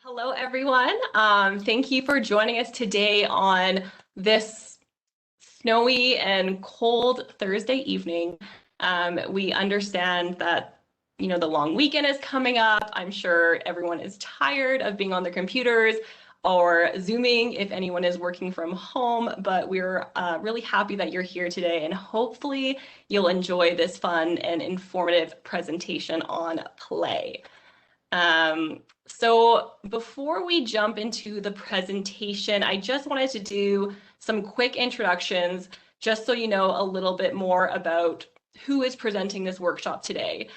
Hello, everyone. Thank you for joining us today on this snowy and cold Thursday evening. We understand that, the long weekend is coming up. I'm sure everyone is tired of being on their computers or Zooming if anyone is working from home, but we're really happy that you're here today, and hopefully you'll enjoy this fun and informative presentation on play. So before we jump into the presentation, I just wanted to do some quick introductions, just so you know a little bit more about who is presenting this workshop today.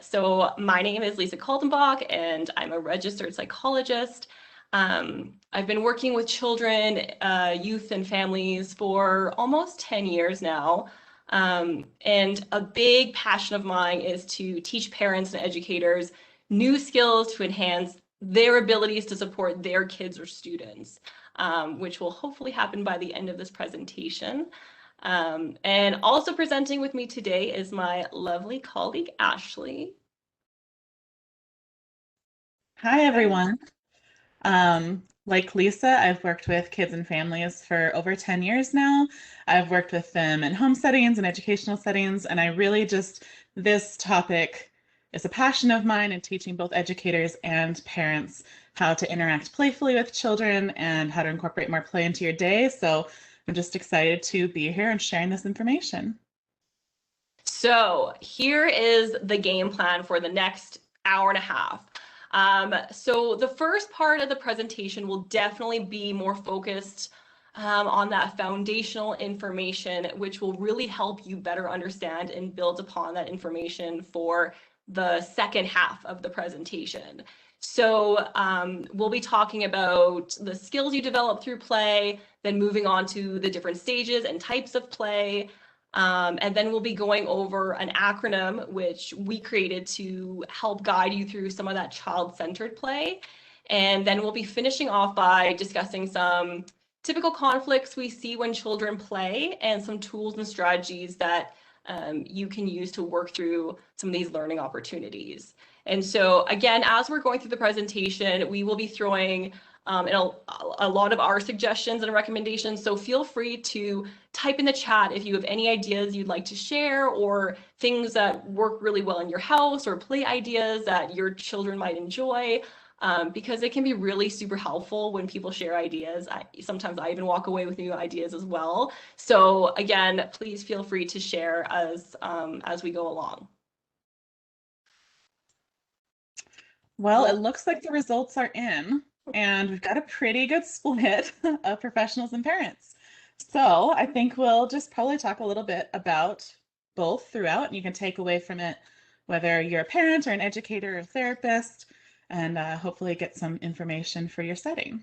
So my name is Lisa Kaltenbach, and I'm a registered psychologist. I've been working with children, youth, and families for almost 10 years now. And a big passion of mine is to teach parents and educators new skills to enhance their abilities to support their kids or students, which will hopefully happen by the end of this presentation. And also presenting with me today is my lovely colleague, Ashley. Hi, everyone. Like Lisa, I've worked with kids and families for over 10 years now. I've worked with them in home settings and educational settings, and this topic is a passion of mine in teaching both educators and parents how to interact playfully with children and how to incorporate more play into your day. So I'm just excited to be here and sharing this information. So here is the game plan for the next hour and a half. So the first part of the presentation will definitely be more focused on that foundational information, which will really help you better understand and build upon that information for the second half of the presentation. So we'll be talking about the skills you develop through play, then moving on to the different stages and types of play. And then we'll be going over an acronym which we created to help guide you through some of that child-centered play. And then we'll be finishing off by discussing some typical conflicts we see when children play and some tools and strategies that you can use to work through some of these learning opportunities. And so again, as we're going through the presentation, we will be throwing in a lot of our suggestions and recommendations. So feel free to type in the chat if you have any ideas you'd like to share, or things that work really well in your house, or play ideas that your children might enjoy. Because it can be really super helpful when people share ideas. Sometimes I even walk away with new ideas as well. So again, please feel free to share as we go along. Well, it looks like the results are in, and we've got a pretty good split of professionals and parents. So I think we'll just probably talk a little bit about both throughout, and you can take away from it whether you're a parent or an educator or a therapist, and hopefully get some information for your setting.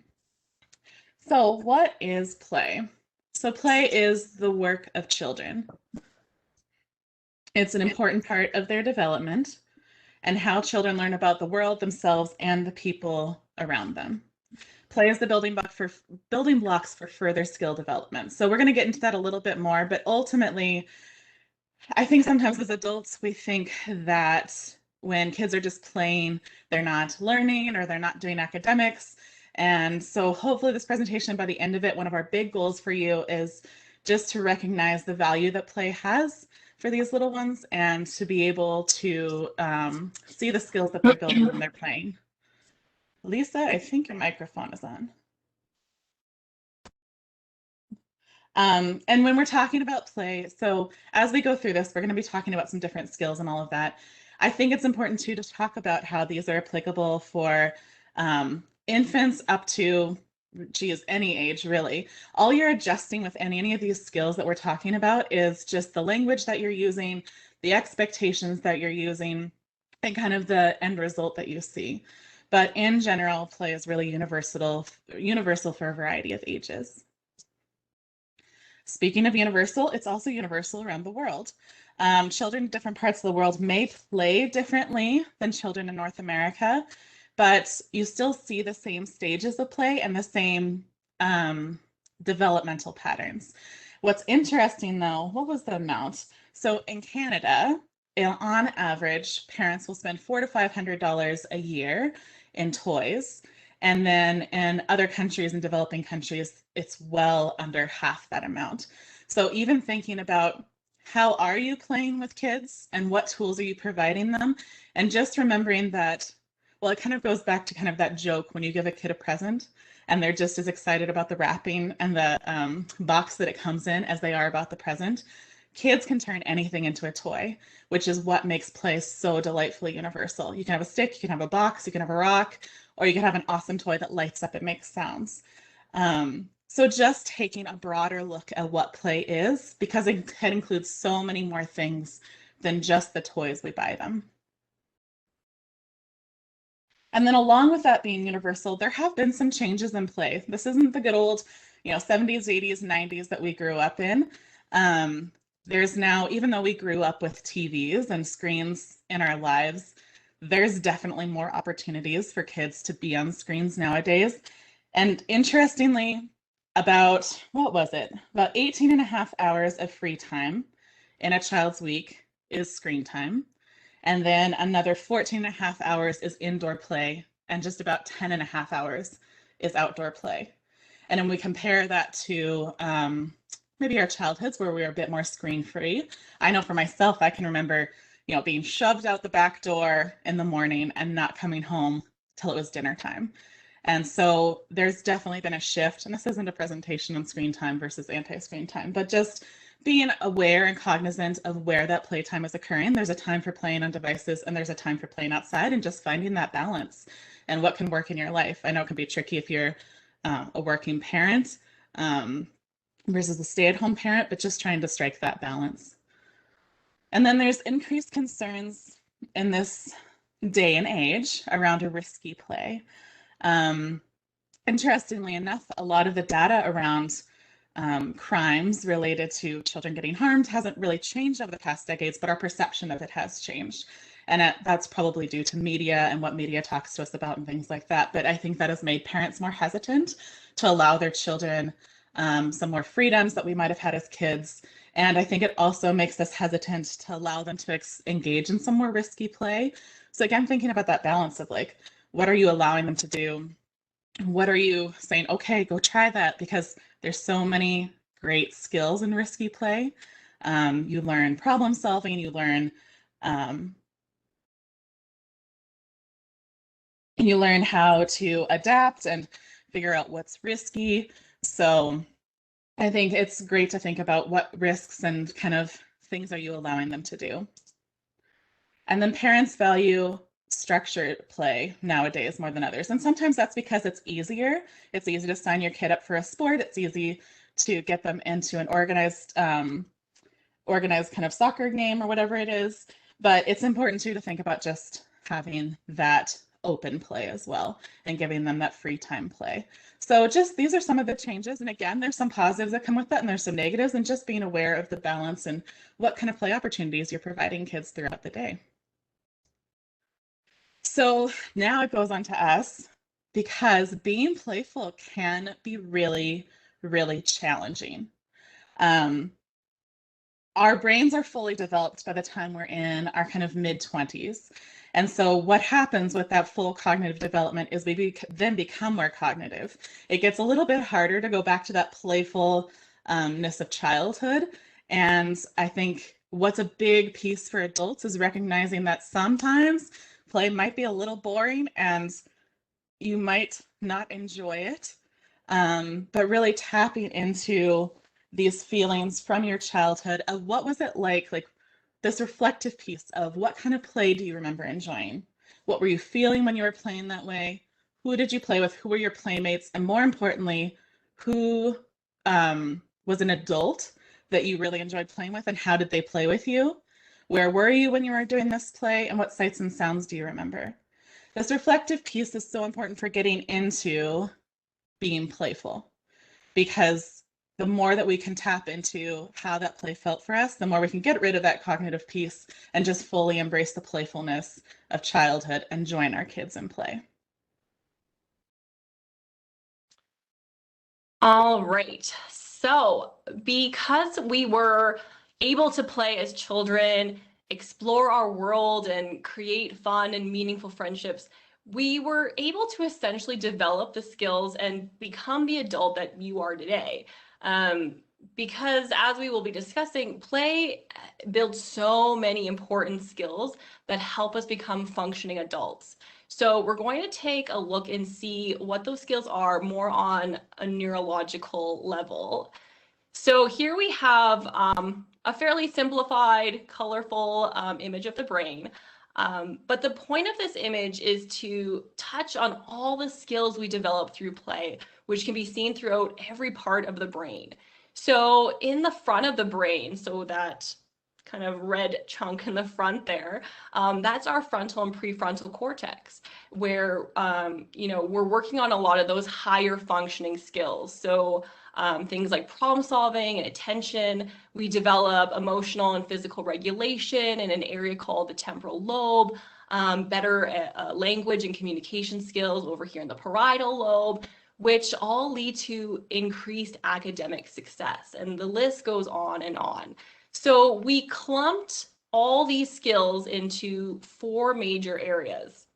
So what is play? So play is the work of children. It's an important part of their development and how children learn about the world, themselves, and the people around them. Play is the building blocks for further skill development. So we're going to get into that a little bit more, but ultimately, I think sometimes as adults, we think that when kids are just playing, they're not learning or they're not doing academics. And so hopefully this presentation, by the end of it, one of our big goals for you is just to recognize the value that play has for these little ones, and to be able to see the skills that they're building when they're playing. Lisa, I think your microphone is on. And when we're talking about play, so as we go through this, we're going to be talking about some different skills and all of that. I think it's important too to talk about how these are applicable for infants up to, any age really. All you're adjusting with any of these skills that we're talking about is just the language that you're using, the expectations that you're using, and kind of the end result that you see. But in general, play is really universal for a variety of ages. Speaking of universal, it's also universal around the world. Children in different parts of the world may play differently than children in North America, but you still see the same stages of play and the same developmental patterns. What's interesting though, what was the amount? So in Canada, on average, parents will spend $400 to $500 a year in toys. And then in other countries, in developing countries, it's well under half that amount. So even thinking about how are you playing with kids and what tools are you providing them? And just remembering that, well, it kind of goes back to kind of that joke when you give a kid a present and they're just as excited about the wrapping and the box that it comes in as they are about the present. Kids can turn anything into a toy, which is what makes play so delightfully universal. You can have a stick, you can have a box, you can have a rock, or you can have an awesome toy that lights up and makes sounds. So just taking a broader look at what play is, because it includes so many more things than just the toys we buy them. And then along with that being universal, there have been some changes in play. This isn't the good old, 70s, 80s, 90s that we grew up in. There's now, even though we grew up with TVs and screens in our lives, there's definitely more opportunities for kids to be on screens nowadays. And interestingly, about 18 and a half hours of free time in a child's week is screen time. And then another 14 and a half hours is indoor play, and just about 10 and a half hours is outdoor play. And when we compare that to maybe our childhoods where we were a bit more screen free, I know for myself, I can remember, being shoved out the back door in the morning and not coming home till it was dinner time. And so there's definitely been a shift, and this isn't a presentation on screen time versus anti-screen time, but just being aware and cognizant of where that playtime is occurring. There's a time for playing on devices and there's a time for playing outside, and just finding that balance and what can work in your life. I know it can be tricky if you're a working parent versus a stay-at-home parent, but just trying to strike that balance. And then there's increased concerns in this day and age around a risky play. Interestingly enough, a lot of the data around crimes related to children getting harmed hasn't really changed over the past decades, but our perception of it has changed. And that's probably due to media and what media talks to us about and things like that. But I think that has made parents more hesitant to allow their children some more freedoms that we might have had as kids. And I think it also makes us hesitant to allow them to engage in some more risky play. So again, thinking about that balance of like, what are you allowing them to do? What are you saying, okay, go try that? Because there's so many great skills in risky play. You learn problem solving, you learn how to adapt and figure out what's risky. So I think it's great to think about what risks and kind of things are you allowing them to do. And then parents value structured play nowadays more than others. And sometimes that's because it's easier. It's easy to sign your kid up for a sport. It's easy to get them into an organized kind of soccer game or whatever it is. But it's important too to think about just having that open play as well and giving them that free time play. So just these are some of the changes. And again, there's some positives that come with that and there's some negatives, and just being aware of the balance and what kind of play opportunities you're providing kids throughout the day. So now it goes on to us, because being playful can be really, really challenging. Our brains are fully developed by the time we're in our kind of mid-20s. And so what happens with that full cognitive development is we then become more cognitive. It gets a little bit harder to go back to that playfulness of childhood. And I think what's a big piece for adults is recognizing that sometimes play might be a little boring and you might not enjoy it, but really tapping into these feelings from your childhood of what was it like this reflective piece of what kind of play do you remember enjoying? What were you feeling when you were playing that way? Who did you play with? Who were your playmates? And more importantly, who was an adult that you really enjoyed playing with, and how did they play with you? Where were you when you were doing this play, and what sights and sounds do you remember? This reflective piece is so important for getting into being playful, because the more that we can tap into how that play felt for us, the more we can get rid of that cognitive piece and just fully embrace the playfulness of childhood and join our kids in play. All right. So because we were able to play as children, explore our world, and create fun and meaningful friendships, we were able to essentially develop the skills and become the adult that you are today. Because as we will be discussing, play builds so many important skills that help us become functioning adults. So we're going to take a look and see what those skills are more on a neurological level. So here we have a fairly simplified, colorful image of the brain. But the point of this image is to touch on all the skills we develop through play, which can be seen throughout every part of the brain. So in the front of the brain, so that kind of red chunk in the front there, that's our frontal and prefrontal cortex, where we're working on a lot of those higher functioning skills. So things like problem solving and attention. We develop emotional and physical regulation in an area called the temporal lobe, better language and communication skills over here in the parietal lobe, which all lead to increased academic success. And the list goes on and on. So we clumped all these skills into 4 major areas.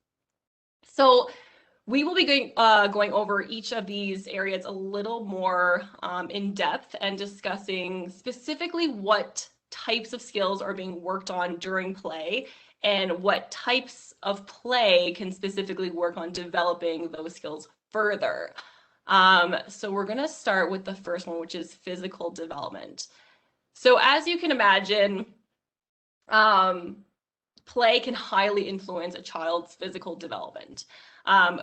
So we will be going over each of these areas a little more in depth and discussing specifically what types of skills are being worked on during play and what types of play can specifically work on developing those skills further. So we're going to start with the first one, which is physical development. So as you can imagine, play can highly influence a child's physical development.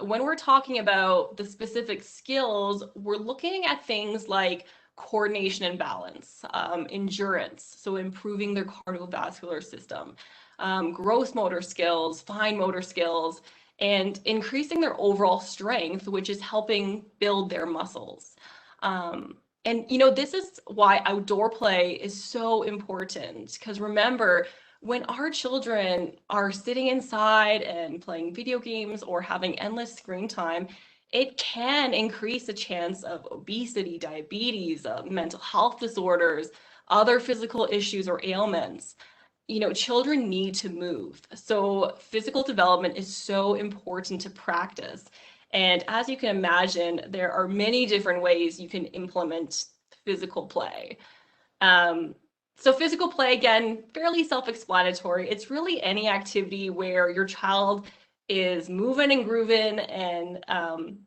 When we're talking about the specific skills, we're looking at things like coordination and balance, endurance, so improving their cardiovascular system, gross motor skills, fine motor skills, and increasing their overall strength, which is helping build their muscles. And this is why outdoor play is so important, because remember, when our children are sitting inside and playing video games or having endless screen time, it can increase the chance of obesity, diabetes, mental health disorders, other physical issues or ailments. Children need to move. So physical development is so important to practice. And as you can imagine, there are many different ways you can implement physical play. So physical play, again, fairly self-explanatory. It's really any activity where your child is moving and grooving and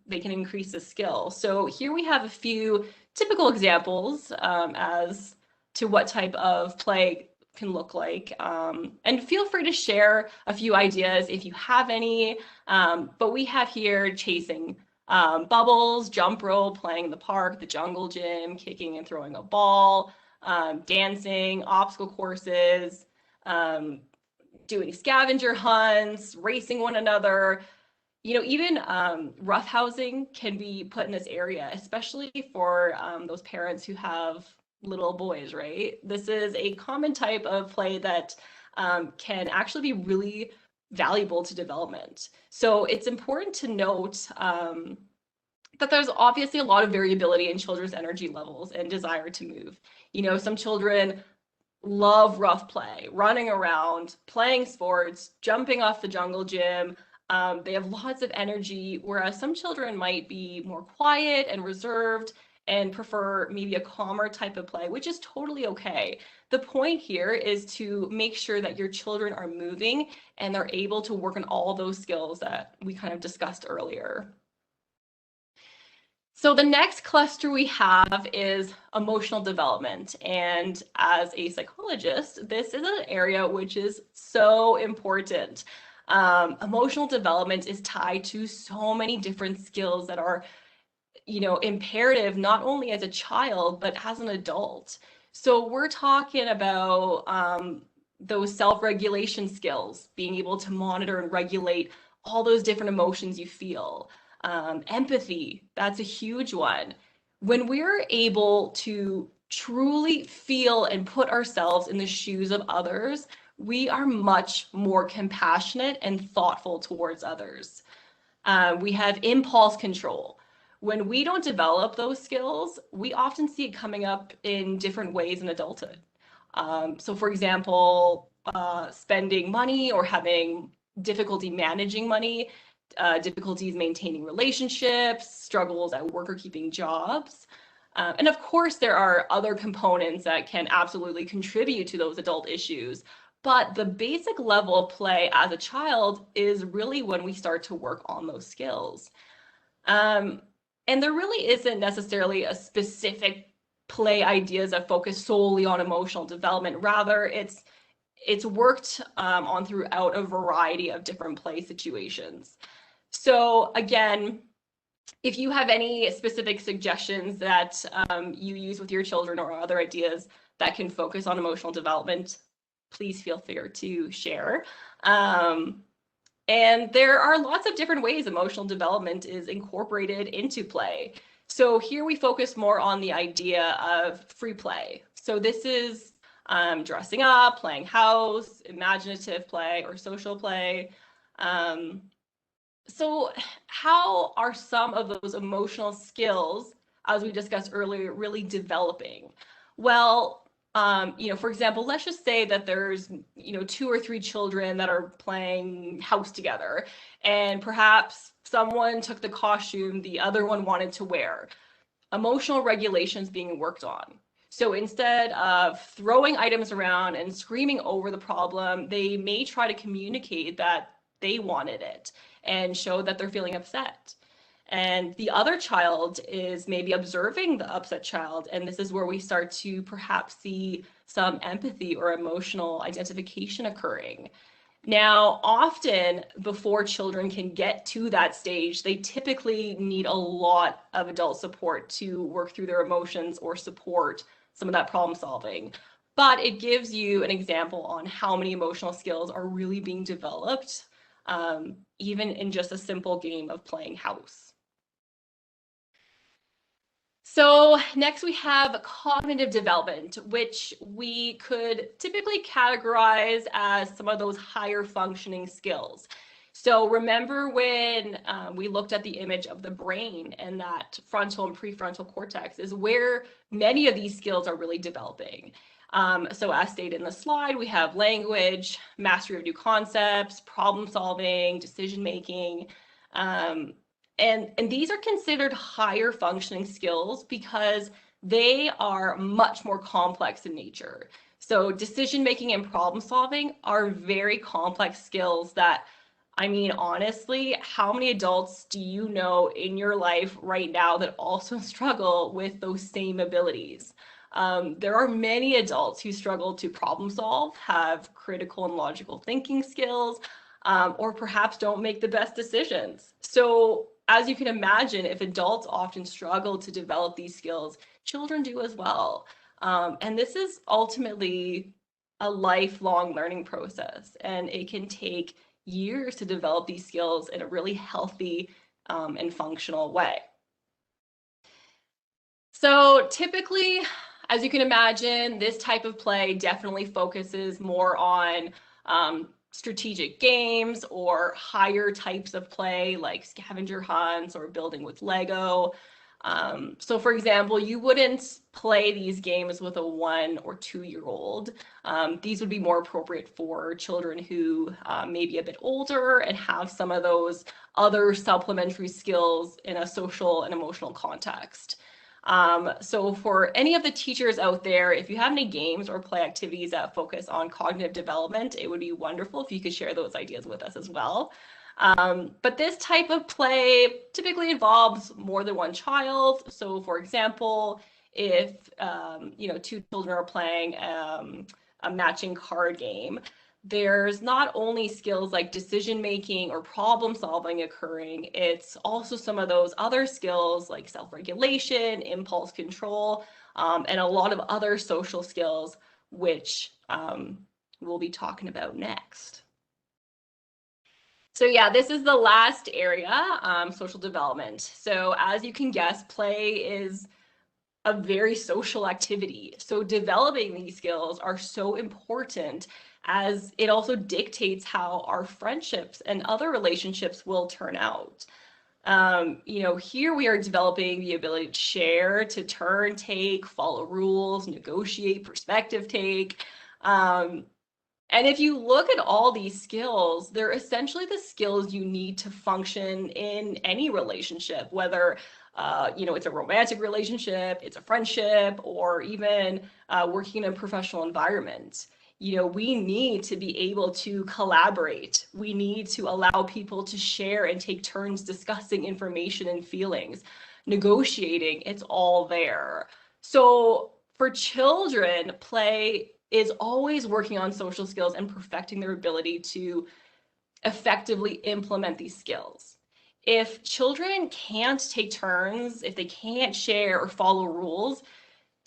they can increase the skill. So here we have a few typical examples as to what type of play can look like. And feel free to share a few ideas if you have any. But we have here chasing bubbles, jump rope, playing in the park, the jungle gym, kicking and throwing a ball, dancing, obstacle courses, doing scavenger hunts, racing one another. Even roughhousing can be put in this area, especially for those parents who have little boys, right? This is a common type of play that can actually be really valuable to development. So it's important to note that there's obviously a lot of variability in children's energy levels and desire to move. Some children love rough play, running around, playing sports, jumping off the jungle gym. They have lots of energy, whereas some children might be more quiet and reserved and prefer maybe a calmer type of play, which is totally okay. The point here is to make sure that your children are moving and they're able to work on all those skills that we kind of discussed earlier. So the next cluster we have is emotional development. And as a psychologist, this is an area which is so important. Emotional development is tied to so many different skills that are imperative not only as a child, but as an adult. So we're talking about those self-regulation skills, being able to monitor and regulate all those different emotions you feel. Empathy, that's a huge one. When we're able to truly feel and put ourselves in the shoes of others, we are much more compassionate and thoughtful towards others. We have impulse control. When we don't develop those skills, we often see it coming up in different ways in adulthood. So for example, spending money or having difficulty managing money difficulties maintaining relationships, struggles at work or keeping jobs. And of course, there are other components that can absolutely contribute to those adult issues. But the basic level of play as a child is really when we start to work on those skills. And there really isn't necessarily a specific play ideas that focus solely on emotional development. Rather, it's worked on throughout a variety of different play situations. So again, if you have any specific suggestions that you use with your children or other ideas that can focus on emotional development, please feel free to share. And there are lots of different ways emotional development is incorporated into play. So here we focus more on the idea of free play. So this is dressing up, playing house, imaginative play, or social play. So how are some of those emotional skills, as we discussed earlier, really developing? Well, for example, let's just say that there's, 2 or 3 children that are playing house together, and perhaps someone took the costume the other one wanted to wear. Emotional regulation's being worked on. So instead of throwing items around and screaming over the problem, they may try to communicate that they wanted it and show that they're feeling upset. And the other child is maybe observing the upset child. And this is where we start to perhaps see some empathy or emotional identification occurring. Now, often before children can get to that stage, they typically need a lot of adult support to work through their emotions or support some of that problem solving. But it gives you an example on how many emotional skills are really being developed, even in just a simple game of playing house. So next we have cognitive development, which we could typically categorize as some of those higher functioning skills. So remember when we looked at the image of the brain, and that frontal and prefrontal cortex is where many of these skills are really developing. So as stated in the slide, we have language, mastery of new concepts, problem solving, decision making. And these are considered higher functioning skills because they are much more complex in nature. So decision making and problem solving are very complex skills that, honestly, how many adults do you know in your life right now that also struggle with those same abilities? There are many adults who struggle to problem solve, have critical and logical thinking skills, or perhaps don't make the best decisions. So as you can imagine, if adults often struggle to develop these skills, children do as well. And this is ultimately a lifelong learning process, and it can take years to develop these skills in a really healthy and functional way. So typically, as you can imagine, this type of play definitely focuses more on strategic games or higher types of play like scavenger hunts or building with Lego. So for example, you wouldn't play these games with a 1 or 2-year-old. These would be more appropriate for children who may be a bit older and have some of those other supplementary skills in a social and emotional context. So for any of the teachers out there, if you have any games or play activities that focus on cognitive development, it would be wonderful if you could share those ideas with us as well. But this type of play typically involves more than one child. So for example, if 2 children are playing a matching card game, there's not only skills like decision making or problem solving occurring, it's also some of those other skills like self-regulation, impulse control, and a lot of other social skills, which we'll be talking about next. So yeah, this is the last area, social development. So as you can guess, play is a very social activity. So developing these skills are so important, as it also dictates how our friendships and other relationships will turn out. Here we are developing the ability to share, to turn take, follow rules, negotiate, perspective take. And if you look at all these skills, they're essentially the skills you need to function in any relationship, whether it's a romantic relationship, it's a friendship, or even working in a professional environment. We need to be able to collaborate. We need to allow people to share and take turns discussing information and feelings, negotiating. It's all there. So for children, play is always working on social skills and perfecting their ability to effectively implement these skills. If children can't take turns, if they can't share or follow rules,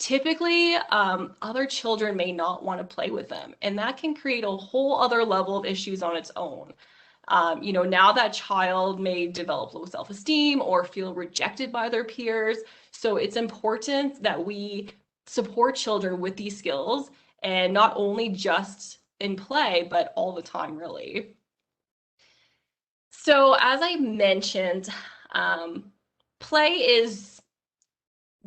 typically other children may not want to play with them. And that can create a whole other level of issues on its own. Now that child may develop low self-esteem or feel rejected by their peers. So it's important that we support children with these skills, and not only just in play, but all the time, really. So as I mentioned, play is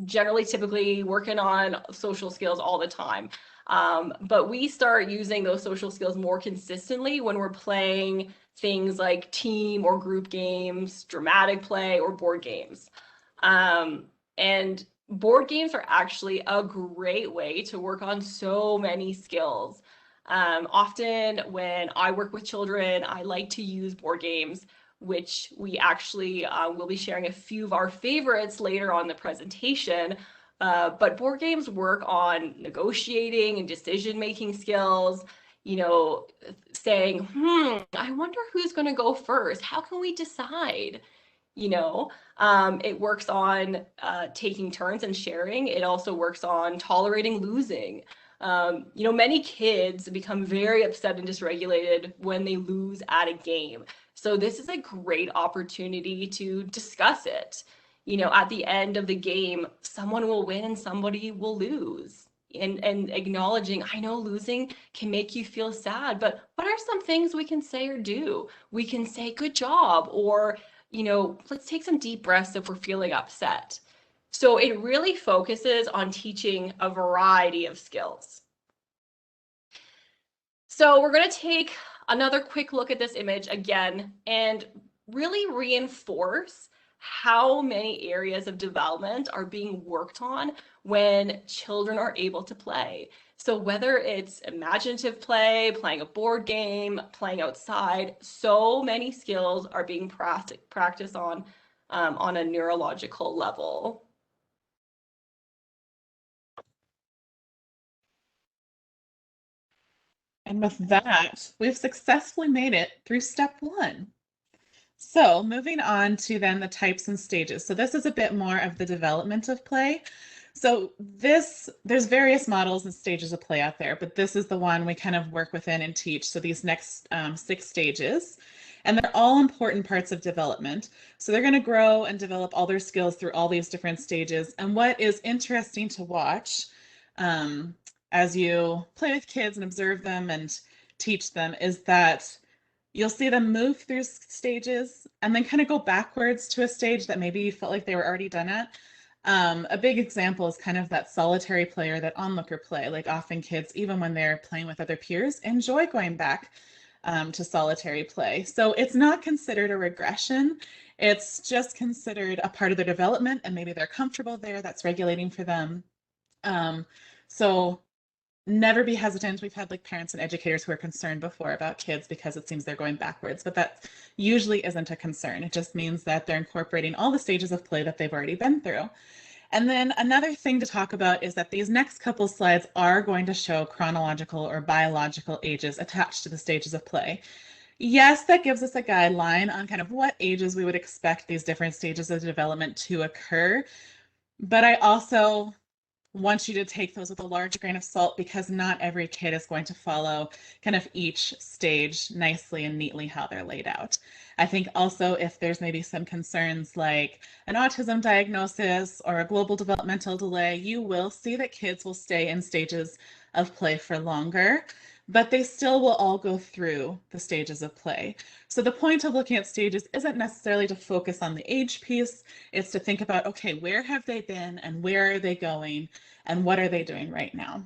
generally typically working on social skills all the time. But we start using those social skills more consistently when we're playing things like team or group games, dramatic play, or board games. And board games are actually a great way to work on so many skills. Often when I work with children, I like to use board games, which we actually will be sharing a few of our favorites later on the presentation. But board games work on negotiating and decision-making skills, saying, I wonder who's going to go first. How can we decide? It works on taking turns and sharing. It also works on tolerating losing. Many kids become very upset and dysregulated when they lose at a game. So this is a great opportunity to discuss it. At the end of the game, someone will win and somebody will lose. And acknowledging, I know losing can make you feel sad, but what are some things we can say or do? We can say, good job, or let's take some deep breaths if we're feeling upset. So it really focuses on teaching a variety of skills. So we're going to take another quick look at this image again and really reinforce how many areas of development are being worked on when children are able to play. So whether it's imaginative play, playing a board game, playing outside, so many skills are being practiced on a neurological level. And with that, we've successfully made it through step 1. So moving on to then the types and stages. So this is a bit more of the development of play. So there's various models and stages of play out there, but this is the one we kind of work within and teach. So these next 6 stages, and they're all important parts of development. So they're going to grow and develop all their skills through all these different stages. And what is interesting to watch as you play with kids and observe them and teach them is that you'll see them move through stages and then kind of go backwards to a stage that maybe you felt like they were already done at. A big example is kind of that solitary play or that onlooker play. Like often kids, even when they're playing with other peers, enjoy going back to solitary play. So it's not considered a regression. It's just considered a part of their development, and maybe they're comfortable there. That's regulating for them. So never be hesitant. We've had like parents and educators who are concerned before about kids because it seems they're going backwards, but that usually isn't a concern. It just means that they're incorporating all the stages of play that they've already been through. And then another thing to talk about is that these next couple slides are going to show chronological or biological ages attached to the stages of play. Yes, that gives us a guideline on kind of what ages we would expect these different stages of development to occur. But I also want you to take those with a large grain of salt because not every kid is going to follow kind of each stage nicely and neatly how they're laid out. I think also if there's maybe some concerns like an autism diagnosis or a global developmental delay, you will see that kids will stay in stages of play for longer, but they still will all go through the stages of play. So the point of looking at stages isn't necessarily to focus on the age piece, it's to think about, okay, where have they been and where are they going and what are they doing right now?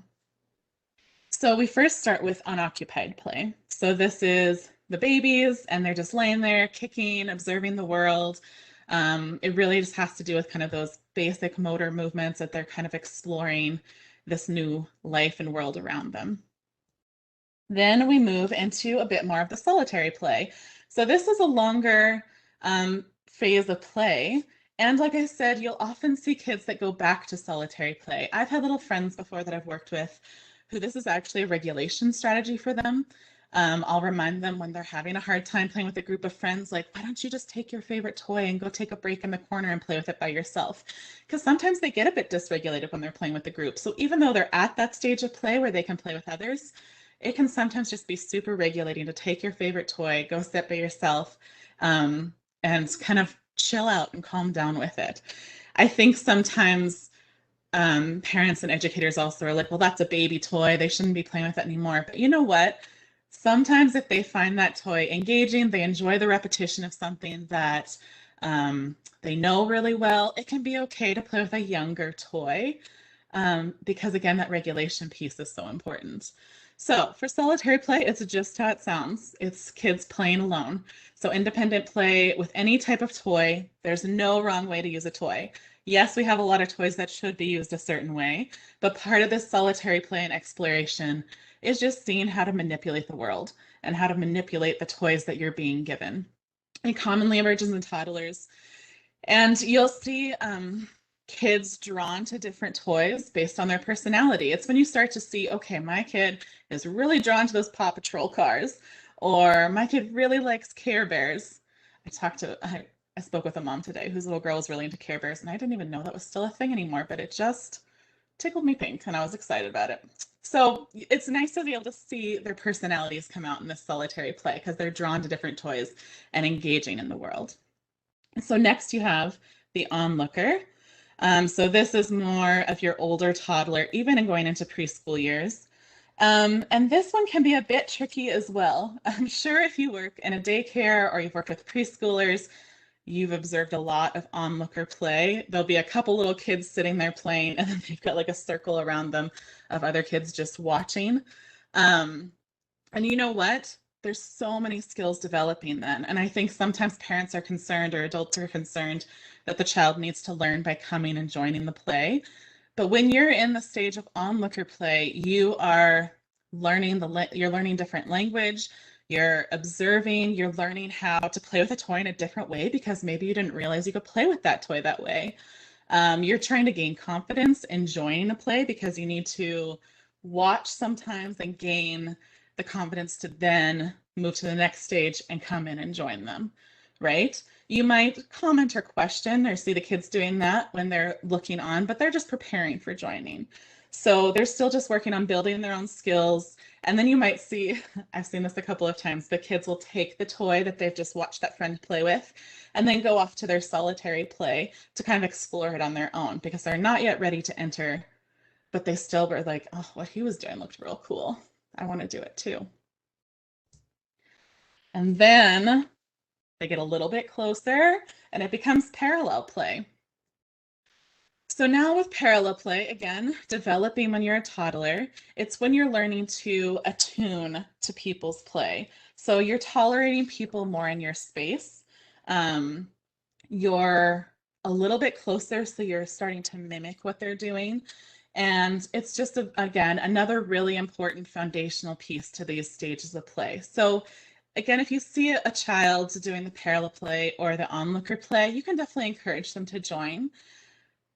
So we first start with unoccupied play. So this is the babies, and they're just laying there, kicking, observing the world. It really just has to do with kind of those basic motor movements that they're kind of exploring this new life and world around them. Then we move into a bit more of the solitary play. So this is a longer phase of play. And like I said, you'll often see kids that go back to solitary play. I've had little friends before that I've worked with who this is actually a regulation strategy for them. I'll remind them when they're having a hard time playing with a group of friends, like, why don't you just take your favorite toy and go take a break in the corner and play with it by yourself? Because sometimes they get a bit dysregulated when they're playing with the group. So even though they're at that stage of play where they can play with others, it can sometimes just be super regulating to take your favorite toy, go sit by yourself, and kind of chill out and calm down with it. I think sometimes parents and educators also are like, well, that's a baby toy. They shouldn't be playing with it anymore. But you know what? Sometimes if they find that toy engaging, they enjoy the repetition of something that they know really well, it can be okay to play with a younger toy because, again, that regulation piece is so important. So for solitary play, it's just how it sounds. It's kids playing alone. So independent play with any type of toy, there's no wrong way to use a toy. Yes, we have a lot of toys that should be used a certain way, but part of this solitary play and exploration is just seeing how to manipulate the world and how to manipulate the toys that you're being given. It commonly emerges in toddlers. And you'll see kids drawn to different toys based on their personality. It's when you start to see, okay, my kid is really drawn to those Paw Patrol cars, or my kid really likes Care Bears. I spoke with a mom today whose little girl was really into Care Bears, and I didn't even know that was still a thing anymore, but it just tickled me pink, and I was excited about it. So it's nice to be able to see their personalities come out in this solitary play because they're drawn to different toys and engaging in the world. So next you have the onlooker. So this is more of your older toddler, even in going into preschool years. And this one can be a bit tricky as well. I'm sure if you work in a daycare or you've worked with preschoolers, you've observed a lot of onlooker play. There'll be a couple little kids sitting there playing, and then they've got like a circle around them of other kids just watching. And you know what? There's so many skills developing then. And I think sometimes parents are concerned or adults are concerned that the child needs to learn by coming and joining the play. But when you're in the stage of onlooker play, you are you're learning different language, you're observing, you're learning how to play with a toy in a different way because maybe you didn't realize you could play with that toy that way. You're trying to gain confidence in joining a play because you need to watch sometimes and gain the confidence to then move to the next stage and come in and join them, right? You might comment or question or see the kids doing that when they're looking on, but they're just preparing for joining. So they're still just working on building their own skills. And then you might see, I've seen this a couple of times, the kids will take the toy that they've just watched that friend play with and then go off to their solitary play to kind of explore it on their own because they're not yet ready to enter, but they still were like, oh, what he was doing looked real cool. I want to do it too. And then they get a little bit closer and it becomes parallel play. So now with parallel play, again, developing when you're a toddler, it's when you're learning to attune to people's play. So you're tolerating people more in your space. You're a little bit closer, so you're starting to mimic what they're doing. And it's just, again, another really important foundational piece to these stages of play. So again, if you see a child doing the parallel play or the onlooker play, you can definitely encourage them to join.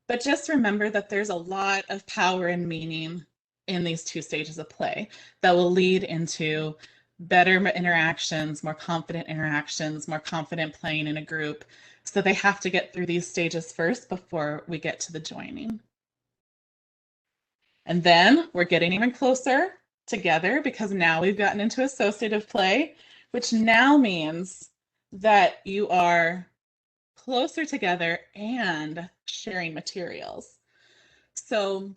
But just remember that there's a lot of power and meaning in these two stages of play that will lead into better interactions, more confident interactions, more confident playing in a group. So they have to get through these stages first before we get to the joining. And then we're getting even closer together because now we've gotten into associative play, which now means that you are closer together and sharing materials. So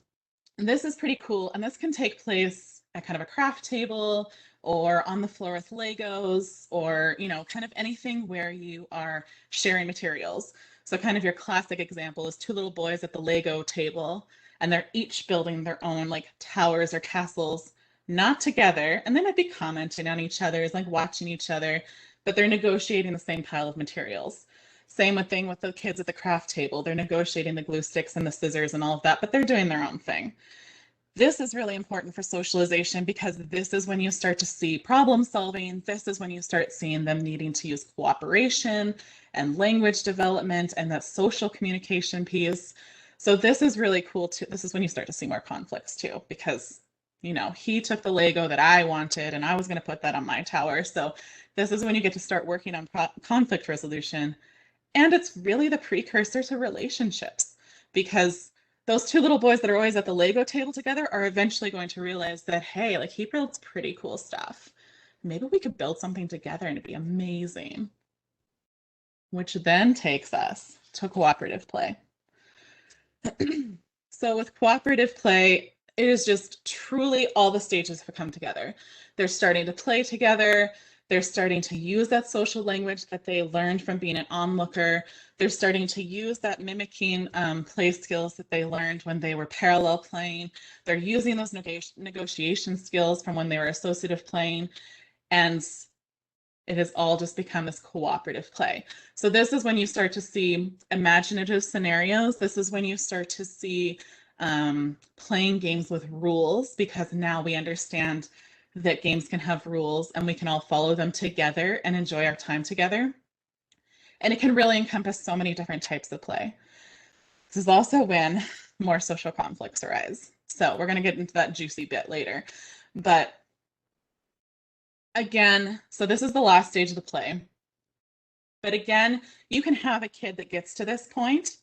this is pretty cool. And this can take place at kind of a craft table or on the floor with Legos or, you know, kind of anything where you are sharing materials. So kind of your classic example is two little boys at the Lego table and they're each building their own like towers or castles not together, and they might be commenting on each other, like watching each other, but they're negotiating the same pile of materials. Same thing with the kids at the craft table. They're negotiating the glue sticks and the scissors and all of that, but they're doing their own thing. This is really important for socialization because this is when you start to see problem solving. This is when you start seeing them needing to use cooperation and language development and that social communication piece. So this is really cool too. This is when you start to see more conflicts too, because he took the Lego that I wanted and I was going to put that on my tower. So this is when you get to start working on conflict resolution. And it's really the precursor to relationships because those two little boys that are always at the Lego table together are eventually going to realize that, hey, like he builds pretty cool stuff. Maybe we could build something together and it'd be amazing. Which then takes us to cooperative play. So with cooperative play, it is just truly all the stages have come together. They're starting to play together. They're starting to use that social language that they learned from being an onlooker. They're starting to use that mimicking play skills that they learned when they were parallel playing. They're using those negotiation skills from when they were associative playing. And it has all just become this cooperative play. So this is when you start to see imaginative scenarios. This is when you start to see playing games with rules, because now we understand that games can have rules and we can all follow them together and enjoy our time together. And it can really encompass so many different types of play. This is also when more social conflicts arise. So we're going to get into that juicy bit later. But again, so this is the last stage of the play. But again, you can have a kid that gets to this point,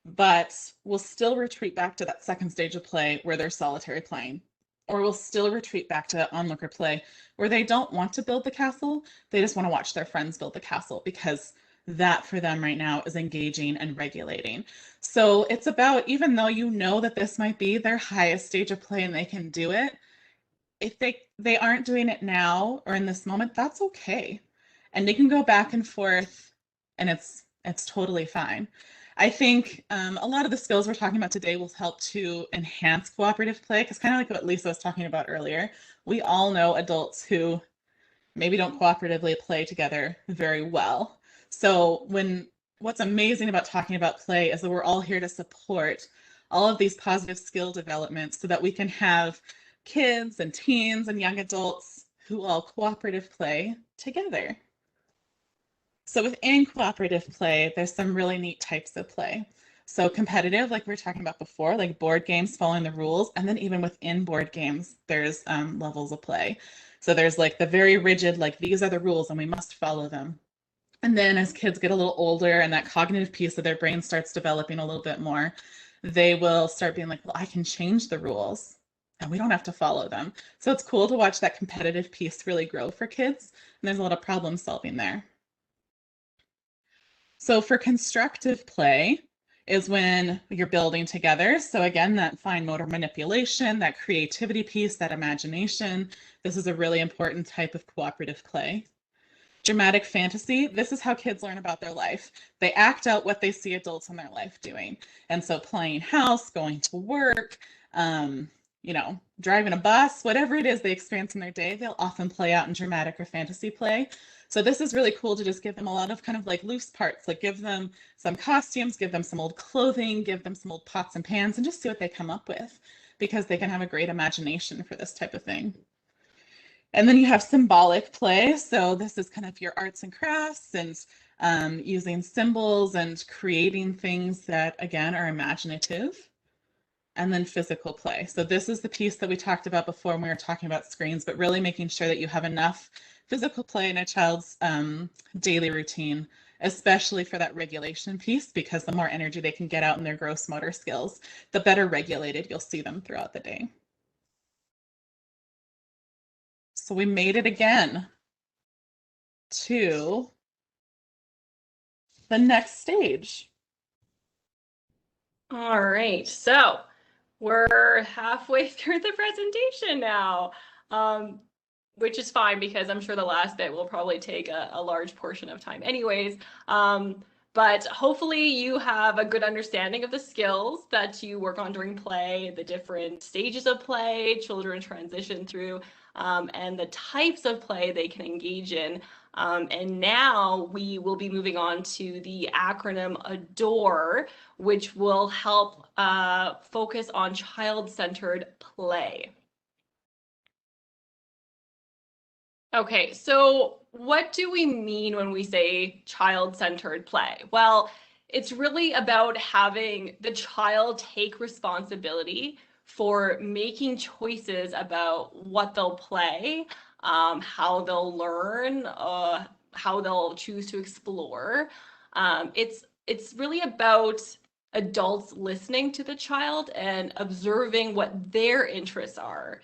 but will still retreat back to that second stage of play where they're solitary playing. Or will still retreat back to that onlooker play where they don't want to build the castle. They just want to watch their friends build the castle because that for them right now is engaging and regulating. So it's about, even though you know that this might be their highest stage of play and they can do it, if they aren't doing it now or in this moment, that's okay. And they can go back and forth and it's totally fine. I think a lot of the skills we're talking about today will help to enhance cooperative play, because kind of like what Lisa was talking about earlier, we all know adults who maybe don't cooperatively play together very well. So what's amazing about talking about play is that we're all here to support all of these positive skill developments so that we can have kids and teens and young adults who all cooperative play together. So within cooperative play, there's some really neat types of play. So competitive, like we were talking about before, like board games following the rules. And then even within board games, there's levels of play. So there's like the very rigid, like these are the rules and we must follow them. And then as kids get a little older and that cognitive piece of their brain starts developing a little bit more, they will start being like, well, I can change the rules and we don't have to follow them. So it's cool to watch that competitive piece really grow for kids. And there's a lot of problem solving there. So for constructive play is when you're building together. So again, that fine motor manipulation, that creativity piece, that imagination, this is a really important type of cooperative play. Dramatic fantasy, this is how kids learn about their life. They act out what they see adults in their life doing. And so playing house, going to work, driving a bus, whatever it is they experience in their day, they'll often play out in dramatic or fantasy play. So this is really cool to just give them a lot of kind of like loose parts, like give them some costumes, give them some old clothing, give them some old pots and pans, and just see what they come up with, because they can have a great imagination for this type of thing. And then you have symbolic play. So this is kind of your arts and crafts and using symbols and creating things that, again, are imaginative. And then physical play. So this is the piece that we talked about before when we were talking about screens, but really making sure that you have enough physical play in a child's daily routine, especially for that regulation piece, because the more energy they can get out in their gross motor skills, the better regulated you'll see them throughout the day. So we made it again to the next stage. All right, so we're halfway through the presentation now, which is fine because I'm sure the last bit will probably take a large portion of time anyways. But hopefully you have a good understanding of the skills that you work on during play, the different stages of play children transition through, and the types of play they can engage in. And now we will be moving on to the acronym ADORE, which will help focus on child-centered play. Okay, so what do we mean when we say child-centered play? Well, it's really about having the child take responsibility for making choices about what they'll play, how they'll learn, how they'll choose to explore. It's really about adults listening to the child and observing what their interests are.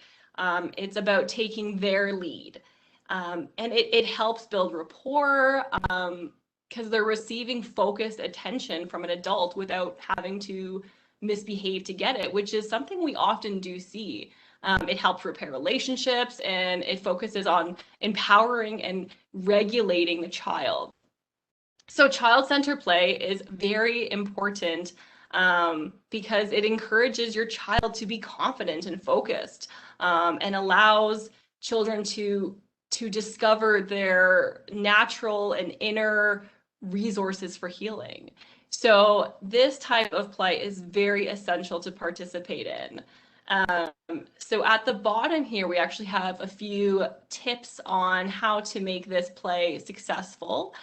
It's about taking their lead. And it helps build rapport because they're receiving focused attention from an adult without having to misbehave to get it, which is something we often do see. It helps repair relationships, and it focuses on empowering and regulating the child. So child-centered play is very important because it encourages your child to be confident and focused, and allows children to discover their natural and inner resources for healing. So this type of play is very essential to participate in. So at the bottom here, we actually have a few tips on how to make this play successful.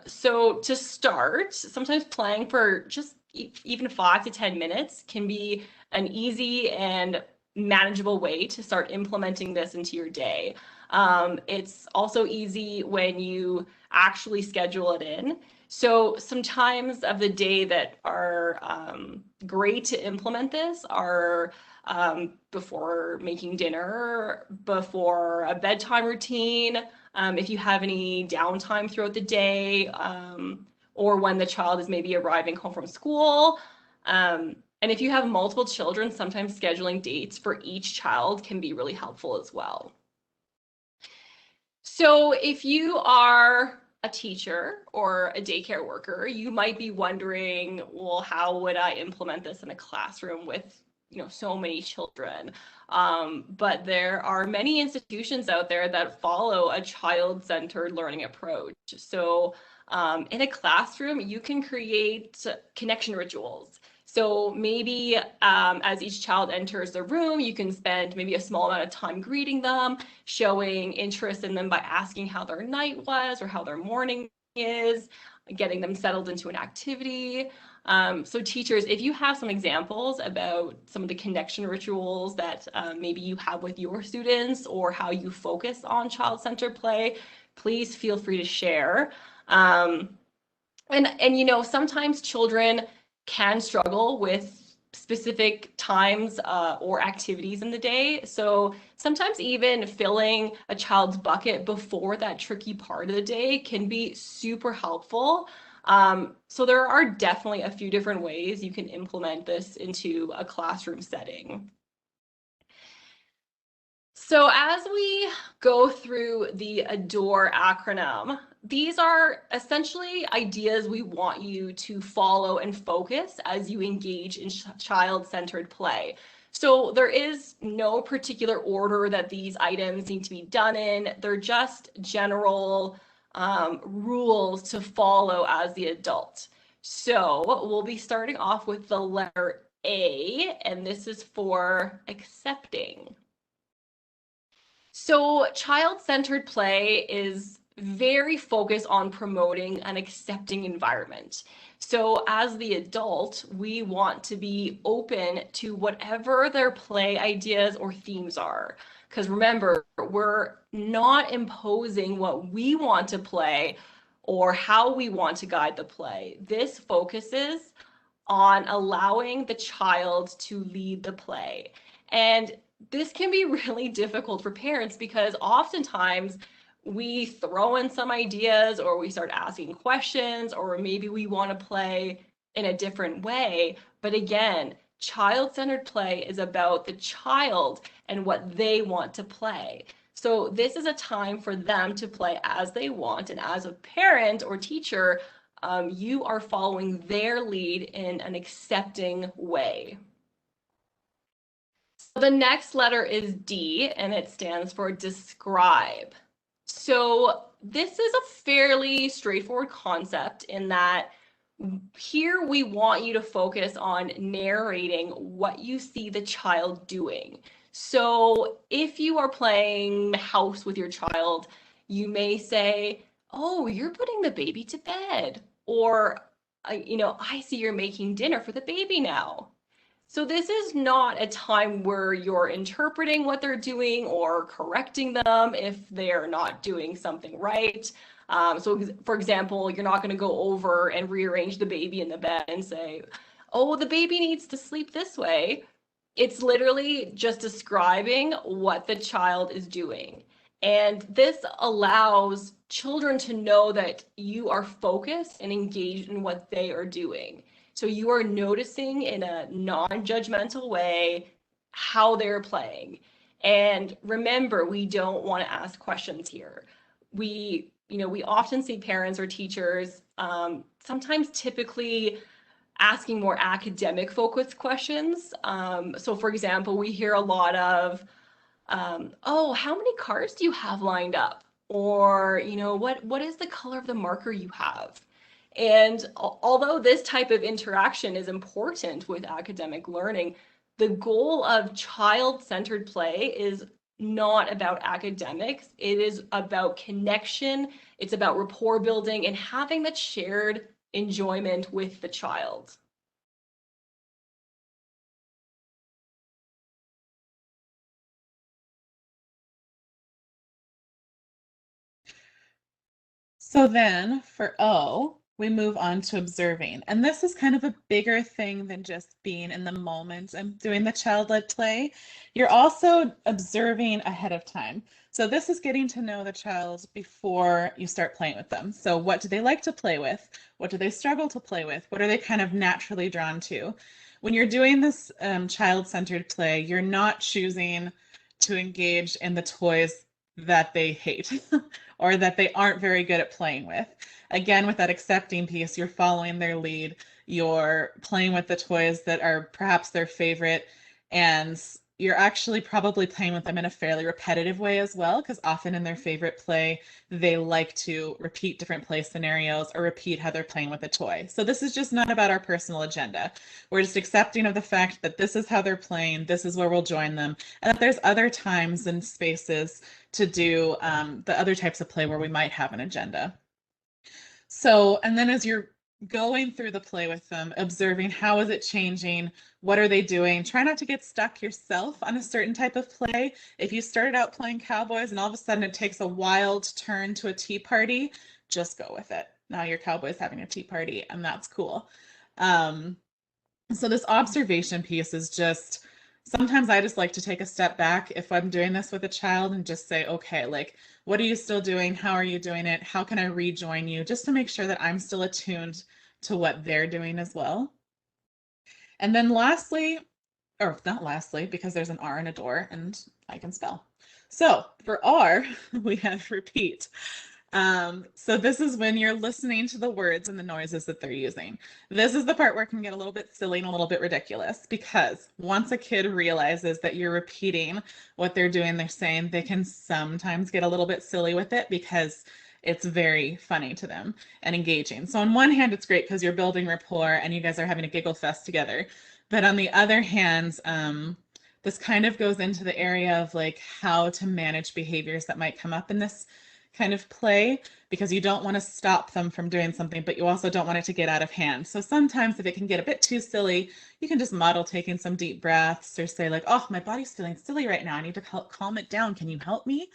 So to start, sometimes playing for just even 5 to 10 minutes can be an easy and manageable way to start implementing this into your day. It's also easy when you actually schedule it in. So some times of the day that are great to implement this are before making dinner, before a bedtime routine, if you have any downtime throughout the day, or when the child is maybe arriving home from school. And if you have multiple children, sometimes scheduling dates for each child can be really helpful as well. So if you are a teacher or a daycare worker, you might be wondering, well, how would I implement this in a classroom with so many children? But there are many institutions out there that follow a child-centered learning approach. So in a classroom, you can create connection rituals. So maybe as each child enters the room, you can spend maybe a small amount of time greeting them, showing interest in them by asking how their night was or how their morning is, getting them settled into an activity. So teachers, if you have some examples about some of the connection rituals that maybe you have with your students or how you focus on child-centered play, please feel free to share. And sometimes children can struggle with specific times or activities in the day. So sometimes even filling a child's bucket before that tricky part of the day can be super helpful. So there are definitely a few different ways you can implement this into a classroom setting. So as we go through the ADORE acronym, these are essentially ideas we want you to follow and focus as you engage in child-centered play. So there is no particular order that these items need to be done in. They're just general rules to follow as the adult. So we'll be starting off with the letter A, and this is for accepting. So child-centered play is very focused on promoting an accepting environment. So as the adult, we want to be open to whatever their play ideas or themes are. Because remember, we're not imposing what we want to play or how we want to guide the play. This focuses on allowing the child to lead the play. And this can be really difficult for parents because oftentimes we throw in some ideas or we start asking questions, or maybe we want to play in a different way. But again, child-centered play is about the child and what they want to play. So this is a time for them to play as they want. And as a parent or teacher, You are following their lead in an accepting way. So the next letter is D, and it stands for describe. So this is a fairly straightforward concept in that here we want you to focus on narrating what you see the child doing. So if you are playing house with your child, you may say, "Oh, you're putting the baby to bed," or, "I see you're making dinner for the baby now." So this is not a time where you're interpreting what they're doing or correcting them if they're not doing something right. So for example, you're not going to go over and rearrange the baby in the bed and say, "Oh, the baby needs to sleep this way." It's literally just describing what the child is doing. And this allows children to know that you are focused and engaged in what they are doing. So you are noticing in a non-judgmental way how they're playing. And remember, we don't want to ask questions here. We often see parents or teachers, sometimes typically asking more academic focused questions. So for example, we hear a lot of, "Oh, how many cars do you have lined up?" Or, what is the color of the marker you have? And although this type of interaction is important with academic learning, the goal of child-centered play is not about academics. It is about connection. It's about rapport building and having that shared enjoyment with the child. So then for O, we move on to observing. And this is kind of a bigger thing than just being in the moment and doing the child-led play. You're also observing ahead of time. So this is getting to know the child before you start playing with them. So what do they like to play with? What do they struggle to play with? What are they kind of naturally drawn to? When you're doing this child-centered play, you're not choosing to engage in the toys that they hate or that they aren't very good at playing with. Again, with that accepting piece, you're following their lead, you're playing with the toys that are perhaps their favorite, and you're actually probably playing with them in a fairly repetitive way as well, because often in their favorite play, they like to repeat different play scenarios or repeat how they're playing with a toy. So this is just not about our personal agenda. We're just accepting of the fact that this is how they're playing, this is where we'll join them, and that there's other times and spaces to do the other types of play where we might have an agenda. So, and then as you're going through the play with them, observing how is it changing, what are they doing, try not to get stuck yourself on a certain type of play. If you started out playing cowboys and all of a sudden it takes a wild turn to a tea party, just go with it. Now your cowboy's having a tea party and that's cool. So this observation piece is just, sometimes I just like to take a step back if I'm doing this with a child and just say, okay, like, what are you still doing? How are you doing it? How can I rejoin you? Just to make sure that I'm still attuned to what they're doing as well. And then lastly, or not lastly, because there's an R in a door and I can spell. So for R, we have repeat. So this is when you're listening to the words and the noises that they're using. This is the part where it can get a little bit silly and a little bit ridiculous, because once a kid realizes that you're repeating what they're doing, they're saying, they can sometimes get a little bit silly with it because it's very funny to them and engaging. So on one hand, it's great because you're building rapport and you guys are having a giggle fest together. But on the other hand, this kind of goes into the area of like how to manage behaviors that might come up in this kind of play, because you don't want to stop them from doing something, but you also don't want it to get out of hand. So sometimes if it can get a bit too silly, you can just model taking some deep breaths or say like, "Oh, my body's feeling silly right now. I need to calm it down. Can you help me?"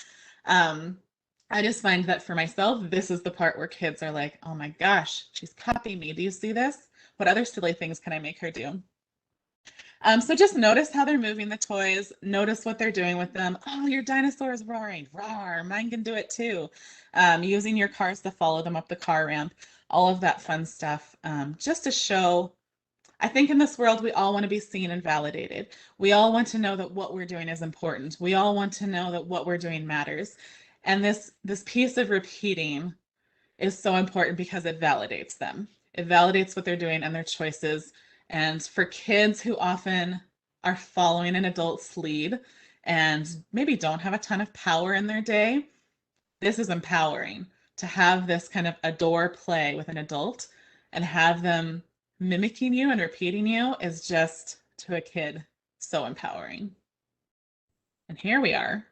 I just find that for myself, this is the part where kids are like, "Oh my gosh, she's copying me. Do you see this? What other silly things can I make her do?" So just notice how they're moving the toys. Notice what they're doing with them. "Oh, your dinosaur is roaring. Roar, mine can do it too." Using your cars to follow them up the car ramp. All of that fun stuff. Just to show, I think in this world, we all want to be seen and validated. We all want to know that what we're doing is important. We all want to know that what we're doing matters. And this piece of repeating is so important because it validates them. It validates what they're doing and their choices. And for kids who often are following an adult's lead and maybe don't have a ton of power in their day, this is empowering to have this kind of adore play with an adult and have them mimicking you and repeating you is just, to a kid, so empowering. And here we are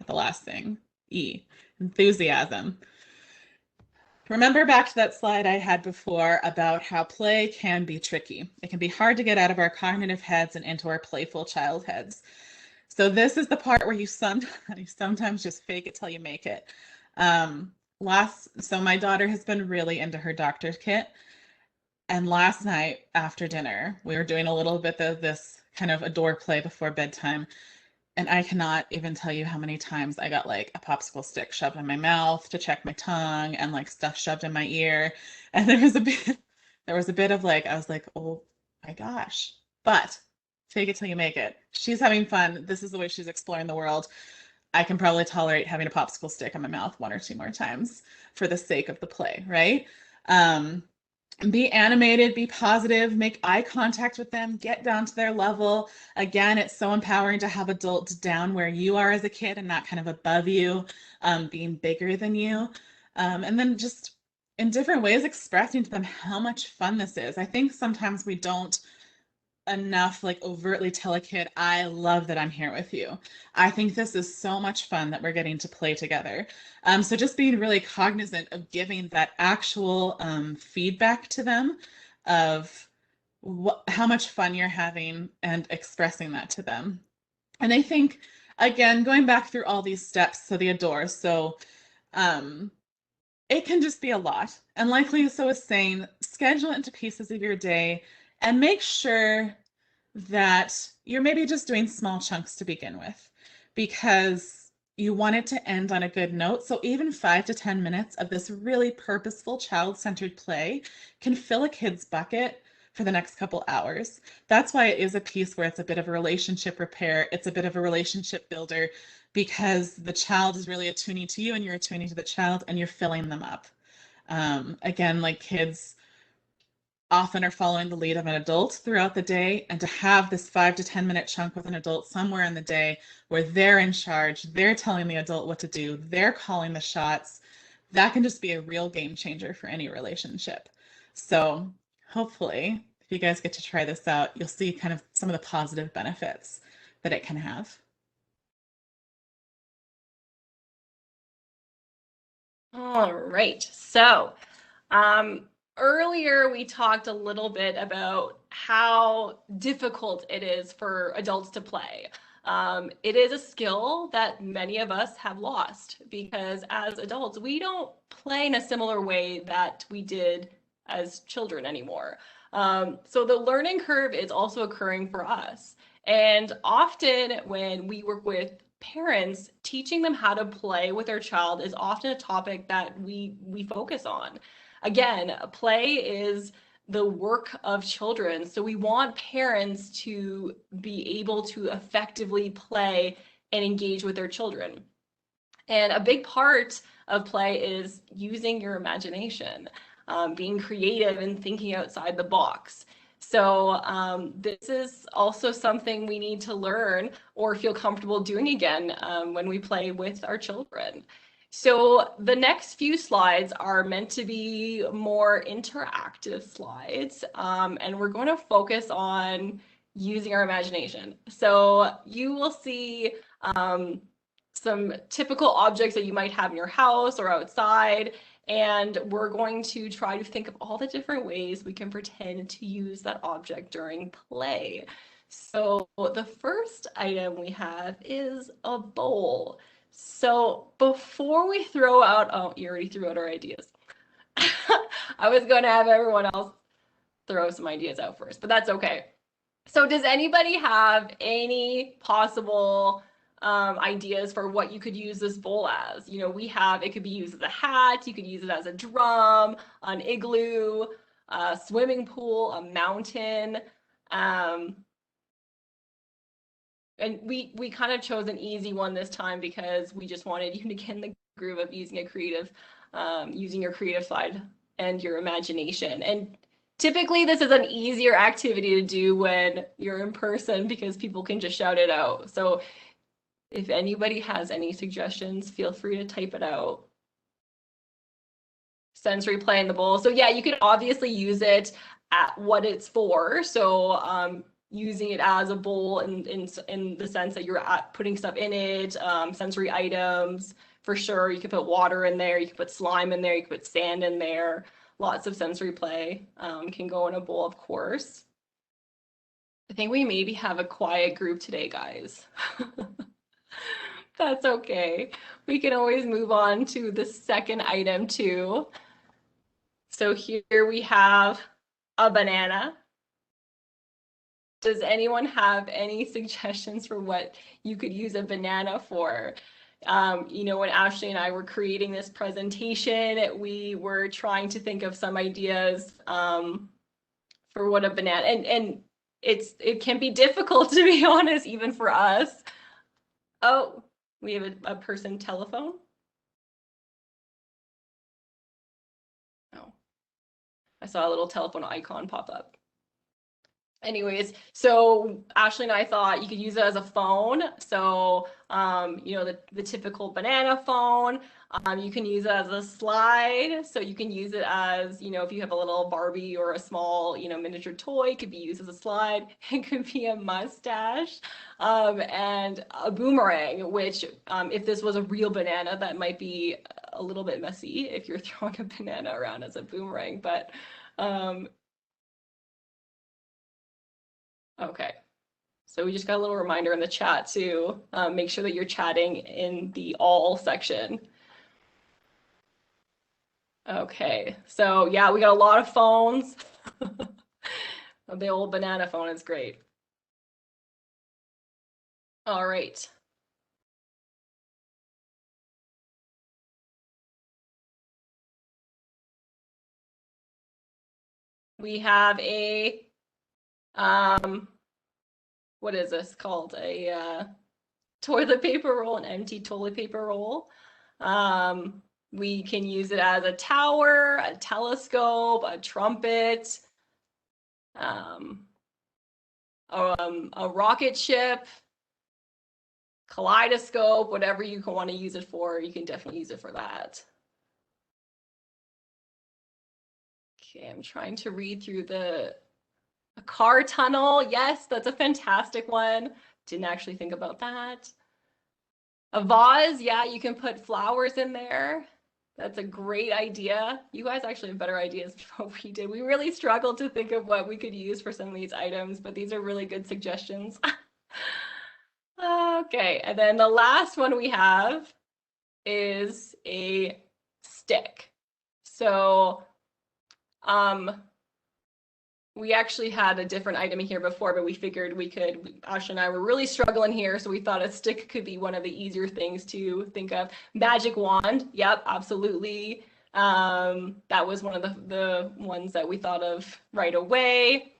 at the last thing, E, enthusiasm. Remember back to that slide I had before about how play can be tricky. It can be hard to get out of our cognitive heads and into our playful child heads. So this is the part where you sometimes just fake it till you make it. So my daughter has been really into her doctor's kit. And last night after dinner, we were doing a little bit of this kind of adore play before bedtime. And I cannot even tell you how many times I got like a popsicle stick shoved in my mouth to check my tongue and like stuff shoved in my ear. And there was a bit of like, I was like, oh my gosh. But fake it till you make it. She's having fun. This is the way she's exploring the world. I can probably tolerate having a popsicle stick in my mouth one or two more times for the sake of the play, right? Be animated, be positive, make eye contact with them, get down to their level. Again, it's so empowering to have adults down where you are as a kid and not kind of above you, being bigger than you. And then just in different ways expressing to them how much fun this is. I think sometimes we don't enough like overtly tell a kid, I love that I'm here with you. I think this is so much fun that we're getting to play together. So just being really cognizant of giving that actual feedback to them of how much fun you're having and expressing that to them. And I think, again, going back through all these steps, so the adore, so it can just be a lot. And like Lisa was saying, schedule it into pieces of your day and make sure that you're maybe just doing small chunks to begin with because you want it to end on a good note. So even 5 to 10 minutes of this really purposeful child-centered play can fill a kid's bucket for the next couple hours. That's why it is a piece where it's a bit of a relationship repair. It's a bit of a relationship builder because the child is really attuning to you and you're attuning to the child and you're filling them up. Again, like kids often are following the lead of an adult throughout the day, and to have this 5 to 10 minute chunk with an adult somewhere in the day where they're in charge, they're telling the adult what to do, they're calling the shots, that can just be a real game changer for any relationship. So hopefully, if you guys get to try this out, you'll see kind of some of the positive benefits that it can have. All right. So, earlier we talked a little bit about how difficult it is for adults to play. It is a skill that many of us have lost because as adults, we don't play in a similar way that we did as children anymore. So the learning curve is also occurring for us. And often when we work with parents, teaching them how to play with their child is often a topic that we focus on. Again, play is the work of children. So we want parents to be able to effectively play and engage with their children. And a big part of play is using your imagination, being creative and thinking outside the box. So this is also something we need to learn or feel comfortable doing again when we play with our children. So the next few slides are meant to be more interactive slides, and we're going to focus on using our imagination. So you will see some typical objects that you might have in your house or outside, and we're going to try to think of all the different ways we can pretend to use that object during play. So the first item we have is a bowl. So before we throw out, oh, you already threw out our ideas. I was going to have everyone else throw some ideas out first, but that's okay. So does anybody have any possible ideas for what you could use this bowl as? You know, it could be used as a hat, you could use it as a drum, an igloo, a swimming pool, a mountain. And we kind of chose an easy one this time because we just wanted you to get in the groove of using a creative using your creative side and your imagination. And typically this is an easier activity to do when you're in person because people can just shout it out. So if anybody has any suggestions, feel free to type it out. Sensory play in the bowl. So yeah, you can obviously use it at what it's for. So using it as a bowl in the sense that you're putting stuff in it, sensory items, for sure. You can put water in there, you can put slime in there, you can put sand in there. Lots of sensory play can go in a bowl, of course. I think we maybe have a quiet group today, guys. That's okay. We can always move on to the second item too. So here we have a banana. Does anyone have any suggestions for what you could use a banana for? You know, when Ashley and I were creating this presentation, we were trying to think of some ideas for what a banana, and it can be difficult, to be honest, even for us. Oh, we have a person telephone. Oh, I saw a little telephone icon pop up. Anyways, so Ashley and I thought you could use it as a phone. So, you know, the typical banana phone. You can use it as a slide. So you can use it as, you know, if you have a little Barbie or a small, you know, miniature toy, it could be used as a slide. It could be a mustache, and a boomerang, which if this was a real banana, that might be a little bit messy if you're throwing a banana around as a boomerang. But okay, so we just got a little reminder in the chat to make sure that you're chatting in the all section. Okay, so yeah, we got a lot of phones. The old banana phone is great. All right. We have a what is this called? A toilet paper roll, an empty toilet paper roll. We can use it as a tower, a telescope, a trumpet, a rocket ship, kaleidoscope, whatever you want to use it for, you can definitely use it for that. Okay, I'm trying to read through a car tunnel. Yes, that's a fantastic one. Didn't actually think about that. A vase, yeah, you can put flowers in there. That's a great idea. You guys actually have better ideas than what we did. We really struggled to think of what we could use for some of these items, but these are really good suggestions. Okay, and then the last one we have is a stick. So we actually had a different item in here before, but we figured we could, Ashley and I were really struggling here, so we thought a stick could be one of the easier things to think of. Magic wand, yep, absolutely. That was one of the ones that we thought of right away.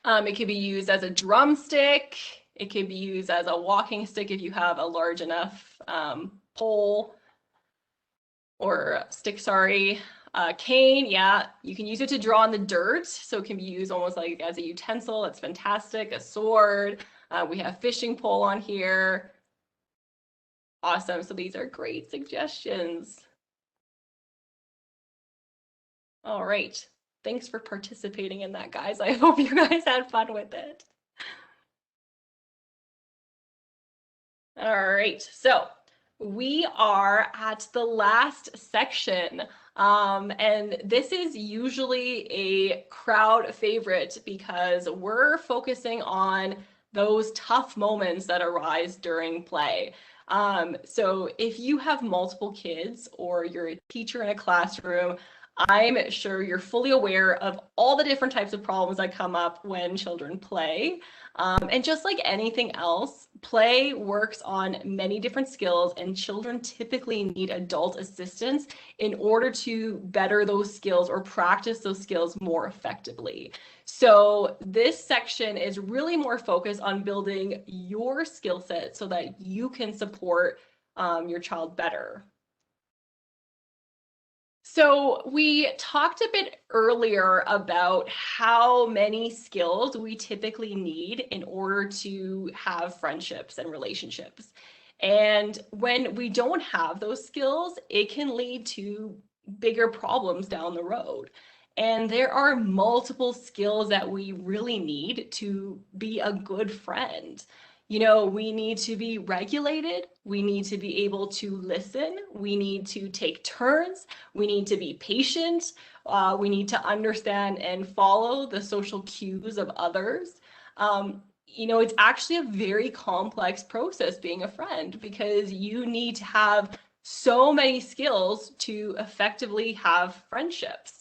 It could be used as a drumstick. It could be used as a walking stick if you have a large enough pole or stick, sorry. Cane, yeah, you can use it to draw in the dirt, so it can be used almost like as a utensil. That's fantastic. A sword. We have fishing pole on here. Awesome. So these are great suggestions. All right. Thanks for participating in that, guys. I hope you guys had fun with it. All right. So we are at the last section. And this is usually a crowd favorite because we're focusing on those tough moments that arise during play. So if you have multiple kids or you're a teacher in a classroom, I'm sure you're fully aware of all the different types of problems that come up when children play. And just like anything else, play works on many different skills, and children typically need adult assistance in order to better those skills or practice those skills more effectively. So this section is really more focused on building your skill set so that you can support your child better. So we talked a bit earlier about how many skills we typically need in order to have friendships and relationships. And when we don't have those skills, it can lead to bigger problems down the road. And there are multiple skills that we really need to be a good friend. We need to be regulated. We need to be able to listen. We need to take turns. We need to be patient. We need to understand and follow the social cues of others. It's actually a very complex process being a friend because you need to have so many skills to effectively have friendships.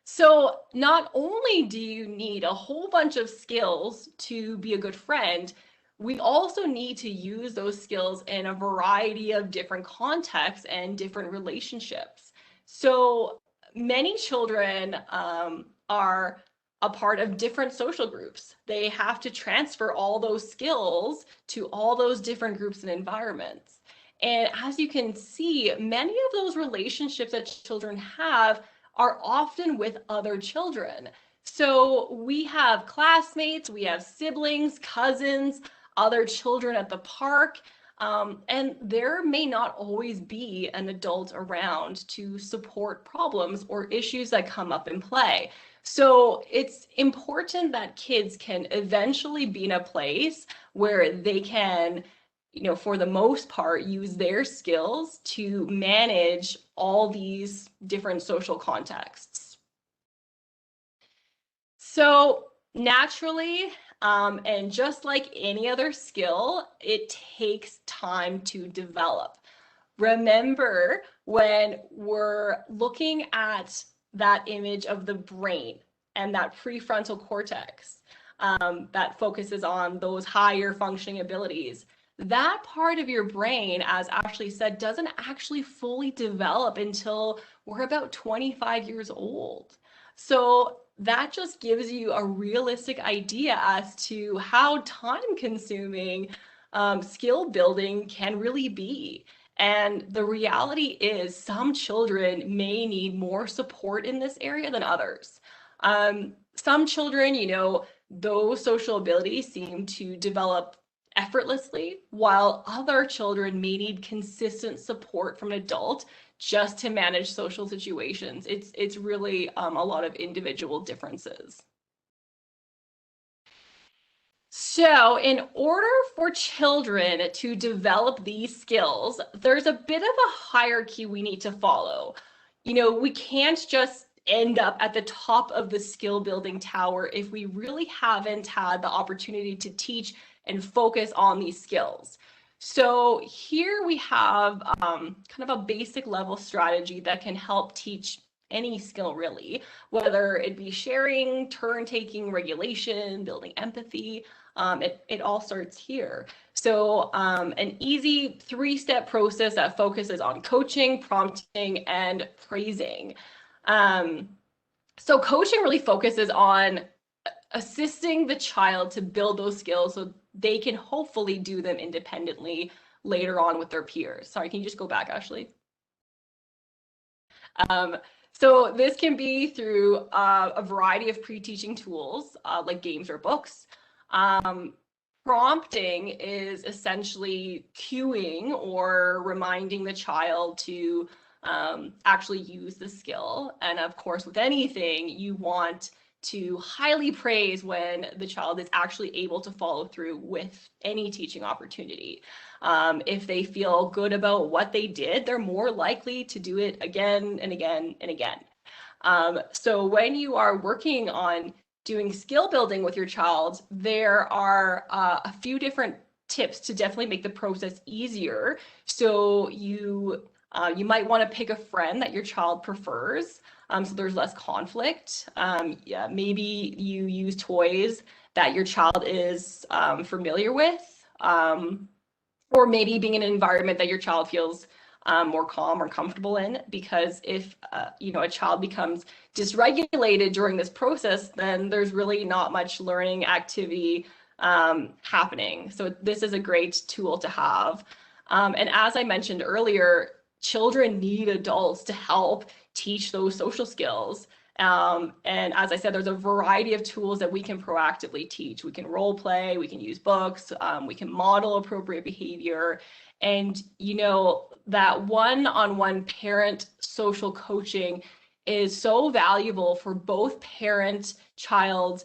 So not only do you need a whole bunch of skills to be a good friend, we also need to use those skills in a variety of different contexts and different relationships. So many children are a part of different social groups. They have to transfer all those skills to all those different groups and environments. And as you can see, many of those relationships that children have are often with other children. So we have classmates, we have siblings, cousins, other children at the park, and there may not always be an adult around to support problems or issues that come up in play. So it's important that kids can eventually be in a place where they can for the most part, use their skills to manage all these different social contexts. So naturally, and just like any other skill, it takes time to develop. Remember, when we're looking at that image of the brain and that prefrontal cortex that focuses on those higher functioning abilities, that part of your brain, as Ashley said, doesn't actually fully develop until we're about 25 years old. So that just gives you a realistic idea as to how time-consuming skill building can really be. And the reality is some children may need more support in this area than others. Some children, those social abilities seem to develop effortlessly, while other children may need consistent support from an adult just to manage social situations. It's really a lot of individual differences. So in order for children to develop these skills, there's a bit of a hierarchy we need to follow. We can't just end up at the top of the skill building tower if we really haven't had the opportunity to teach and focus on these skills. So here we have kind of a basic level strategy that can help teach any skill really, whether it be sharing, turn taking, regulation, building empathy. It all starts here. So an easy 3-step process that focuses on coaching, prompting, and praising. So coaching really focuses on assisting the child to build those skills so they can hopefully do them independently later on with their peers. Sorry, can you just go back, Ashley? So this can be through a variety of pre-teaching tools like games or books. Prompting is essentially cueing or reminding the child to actually use the skill. And of course, with anything, you want to highly praise when the child is actually able to follow through with any teaching opportunity. If they feel good about what they did, they're more likely to do it again and again and again. So when you are working on doing skill building with your child, there are a few different tips to definitely make the process easier. So you might want to pick a friend that your child prefers, so there's less conflict. Yeah, maybe you use toys that your child is familiar with, or maybe being in an environment that your child feels more calm or comfortable in, because if a child becomes dysregulated during this process, then there's really not much learning activity happening. So this is a great tool to have. And as I mentioned earlier, children need adults to help teach those social skills. And as I said, there's a variety of tools that we can proactively teach. We can role play, we can use books, we can model appropriate behavior. And, you know, that one-on-one parent social coaching is so valuable for both parent, child,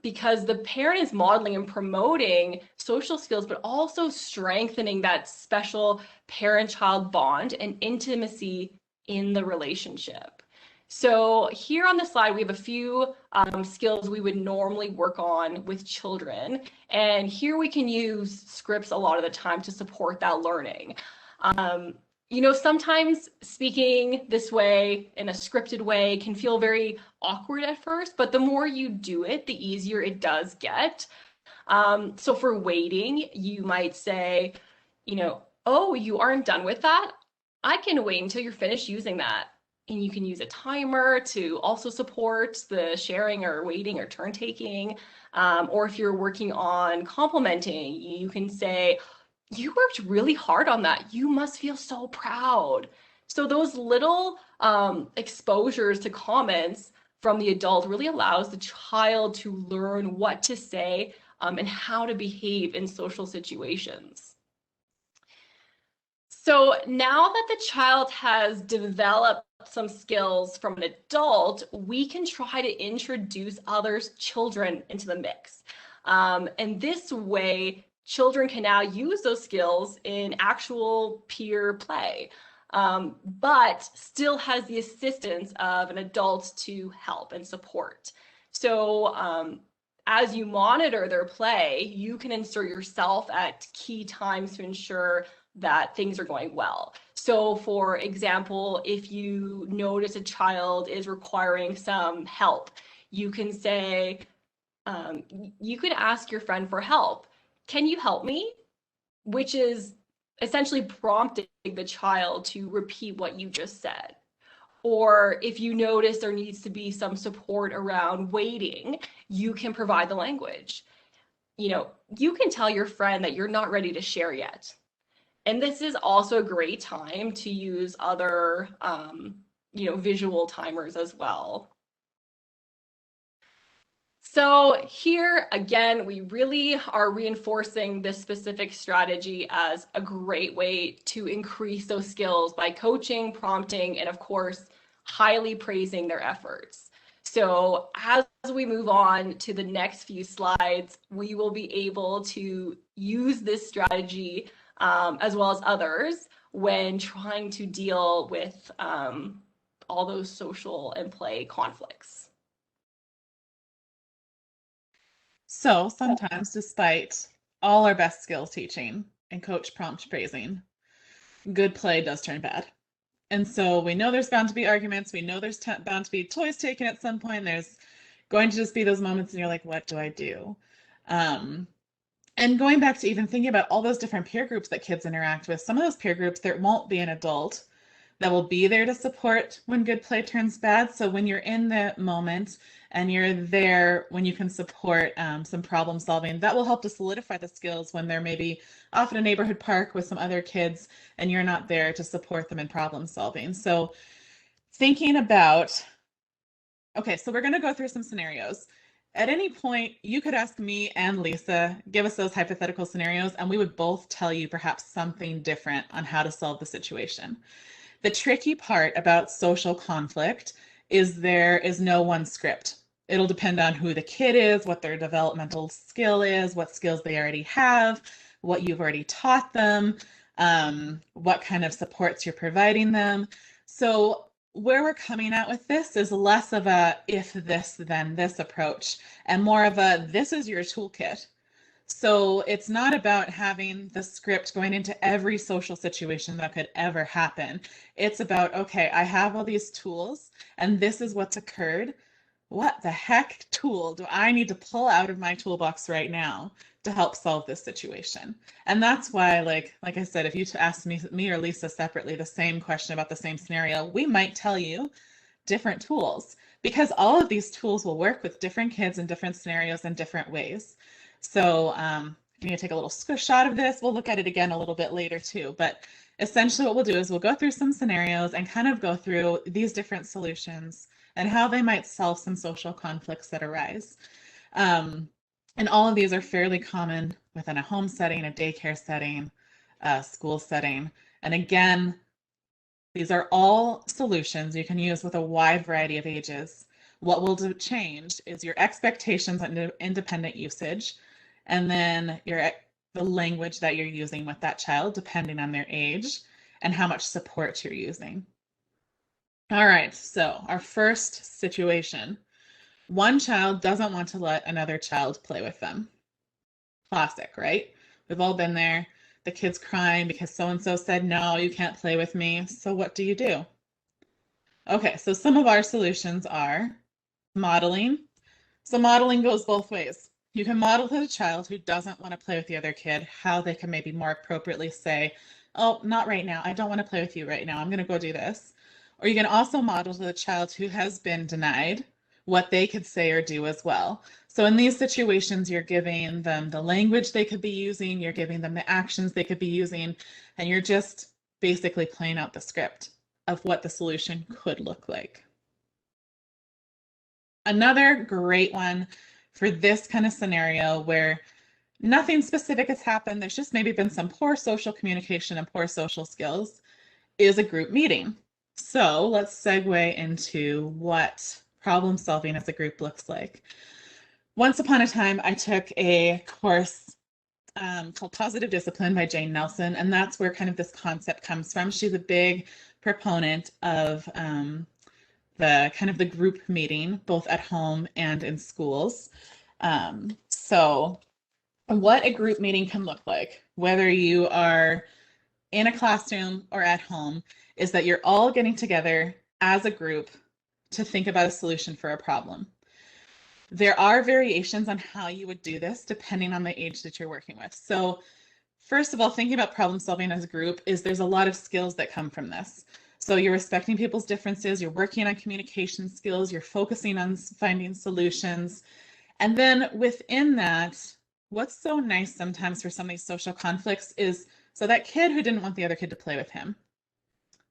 because the parent is modeling and promoting social skills, but also strengthening that special parent-child bond and intimacy in the relationship. So here on the slide, we have a few skills we would normally work on with children. And here we can use scripts a lot of the time to support that learning. You know, sometimes speaking this way in a scripted way can feel very awkward at first, but the more you do it, the easier it does get. So for waiting, you might say, you know, oh, you aren't done with that? I can wait until you're finished using that. And you can use a timer to also support the sharing or waiting or turn taking. Or if you're working on complimenting, you can say, you worked really hard on that. You must feel so proud. So those little exposures to comments from the adult really allows the child to learn what to say and how to behave in social situations. So now that the child has developed some skills from an adult, we can try to introduce others' children into the mix. And this way, children can now use those skills in actual peer play, but still has the assistance of an adult to help and support. So as you monitor their play, you can insert yourself at key times to ensure that things are going well. So for example, if you notice a child is requiring some help, you can say, you could ask your friend for help. Can you help me? Which is essentially prompting the child to repeat what you just said. Or if you notice there needs to be some support around waiting, you can provide the language. You know, you can tell your friend that you're not ready to share yet. And this is also a great time to use other, you know, visual timers as well. So here, again, we really are reinforcing this specific strategy as a great way to increase those skills by coaching, prompting, and of course, highly praising their efforts. So as we move on to the next few slides, we will be able to use this strategy as well as others when trying to deal with all those social and play conflicts. So sometimes, despite all our best skills teaching and coach prompt praising, good play does turn bad. And so we know there's bound to be arguments. We know there's bound to be toys taken at some point. There's going to just be those moments and you're like, what do I do? And going back to even thinking about all those different peer groups that kids interact with, some of those peer groups, there won't be an adult that will be there to support when good play turns bad. So when you're in the moment and you're there when you can support some problem solving, that will help to solidify the skills when they're maybe off in a neighborhood park with some other kids and you're not there to support them in problem solving. So thinking about, okay, so we're going to go through some scenarios. At any point, you could ask me and Lisa, give us those hypothetical scenarios, and we would both tell you perhaps something different on how to solve the situation. The tricky part about social conflict is there is no one script. It'll depend on who the kid is, what their developmental skill is, what skills they already have, what you've already taught them, what kind of supports you're providing them. So where we're coming at with this is less of a if this then this approach and more of a this is your toolkit. So it's not about having the script going into every social situation that could ever happen. It's about, okay, I have all these tools and this is what's occurred. What the heck tool do I need to pull out of my toolbox right now to help solve this situation? And that's why, like I said, if you asked me or Lisa separately the same question about the same scenario, we might tell you different tools because all of these tools will work with different kids in different scenarios in different ways. So you need to take a little shot of this. We'll look at it again a little bit later too. But essentially what we'll do is we'll go through some scenarios and kind of go through these different solutions and how they might solve some social conflicts that arise. And all of these are fairly common within a home setting, a daycare setting, a school setting. And again, these are all solutions you can use with a wide variety of ages. What will change is your expectations on independent usage, and then the language that you're using with that child, depending on their age and how much support you're using. All right, so our first situation. One child doesn't want to let another child play with them. Classic, right? We've all been there. The kid's crying because so-and-so said, no, you can't play with me. So what do you do? Okay, so some of our solutions are modeling. So modeling goes both ways. You can model to the child who doesn't want to play with the other kid how they can maybe more appropriately say, oh, not right now. I don't want to play with you right now. I'm going to go do this. Or you can also model to the child who has been denied what they could say or do as well. So in these situations, you're giving them the language they could be using, you're giving them the actions they could be using, and you're just basically playing out the script of what the solution could look like. Another great one for this kind of scenario where nothing specific has happened, there's just maybe been some poor social communication and poor social skills, is a group meeting. So let's segue into what problem solving as a group looks like. Once upon a time, I took a course called Positive Discipline by Jane Nelson, and that's where kind of this concept comes from. She's a big proponent of the kind of the group meeting, both at home and in schools. So what a group meeting can look like, whether you are in a classroom or at home, is that you're all getting together as a group to think about a solution for a problem. There are variations on how you would do this depending on the age that you're working with. So first of all, thinking about problem solving as a group is there's a lot of skills that come from this. So you're respecting people's differences, you're working on communication skills, you're focusing on finding solutions. And then within that, what's so nice sometimes for some of these social conflicts is, so that kid who didn't want the other kid to play with him,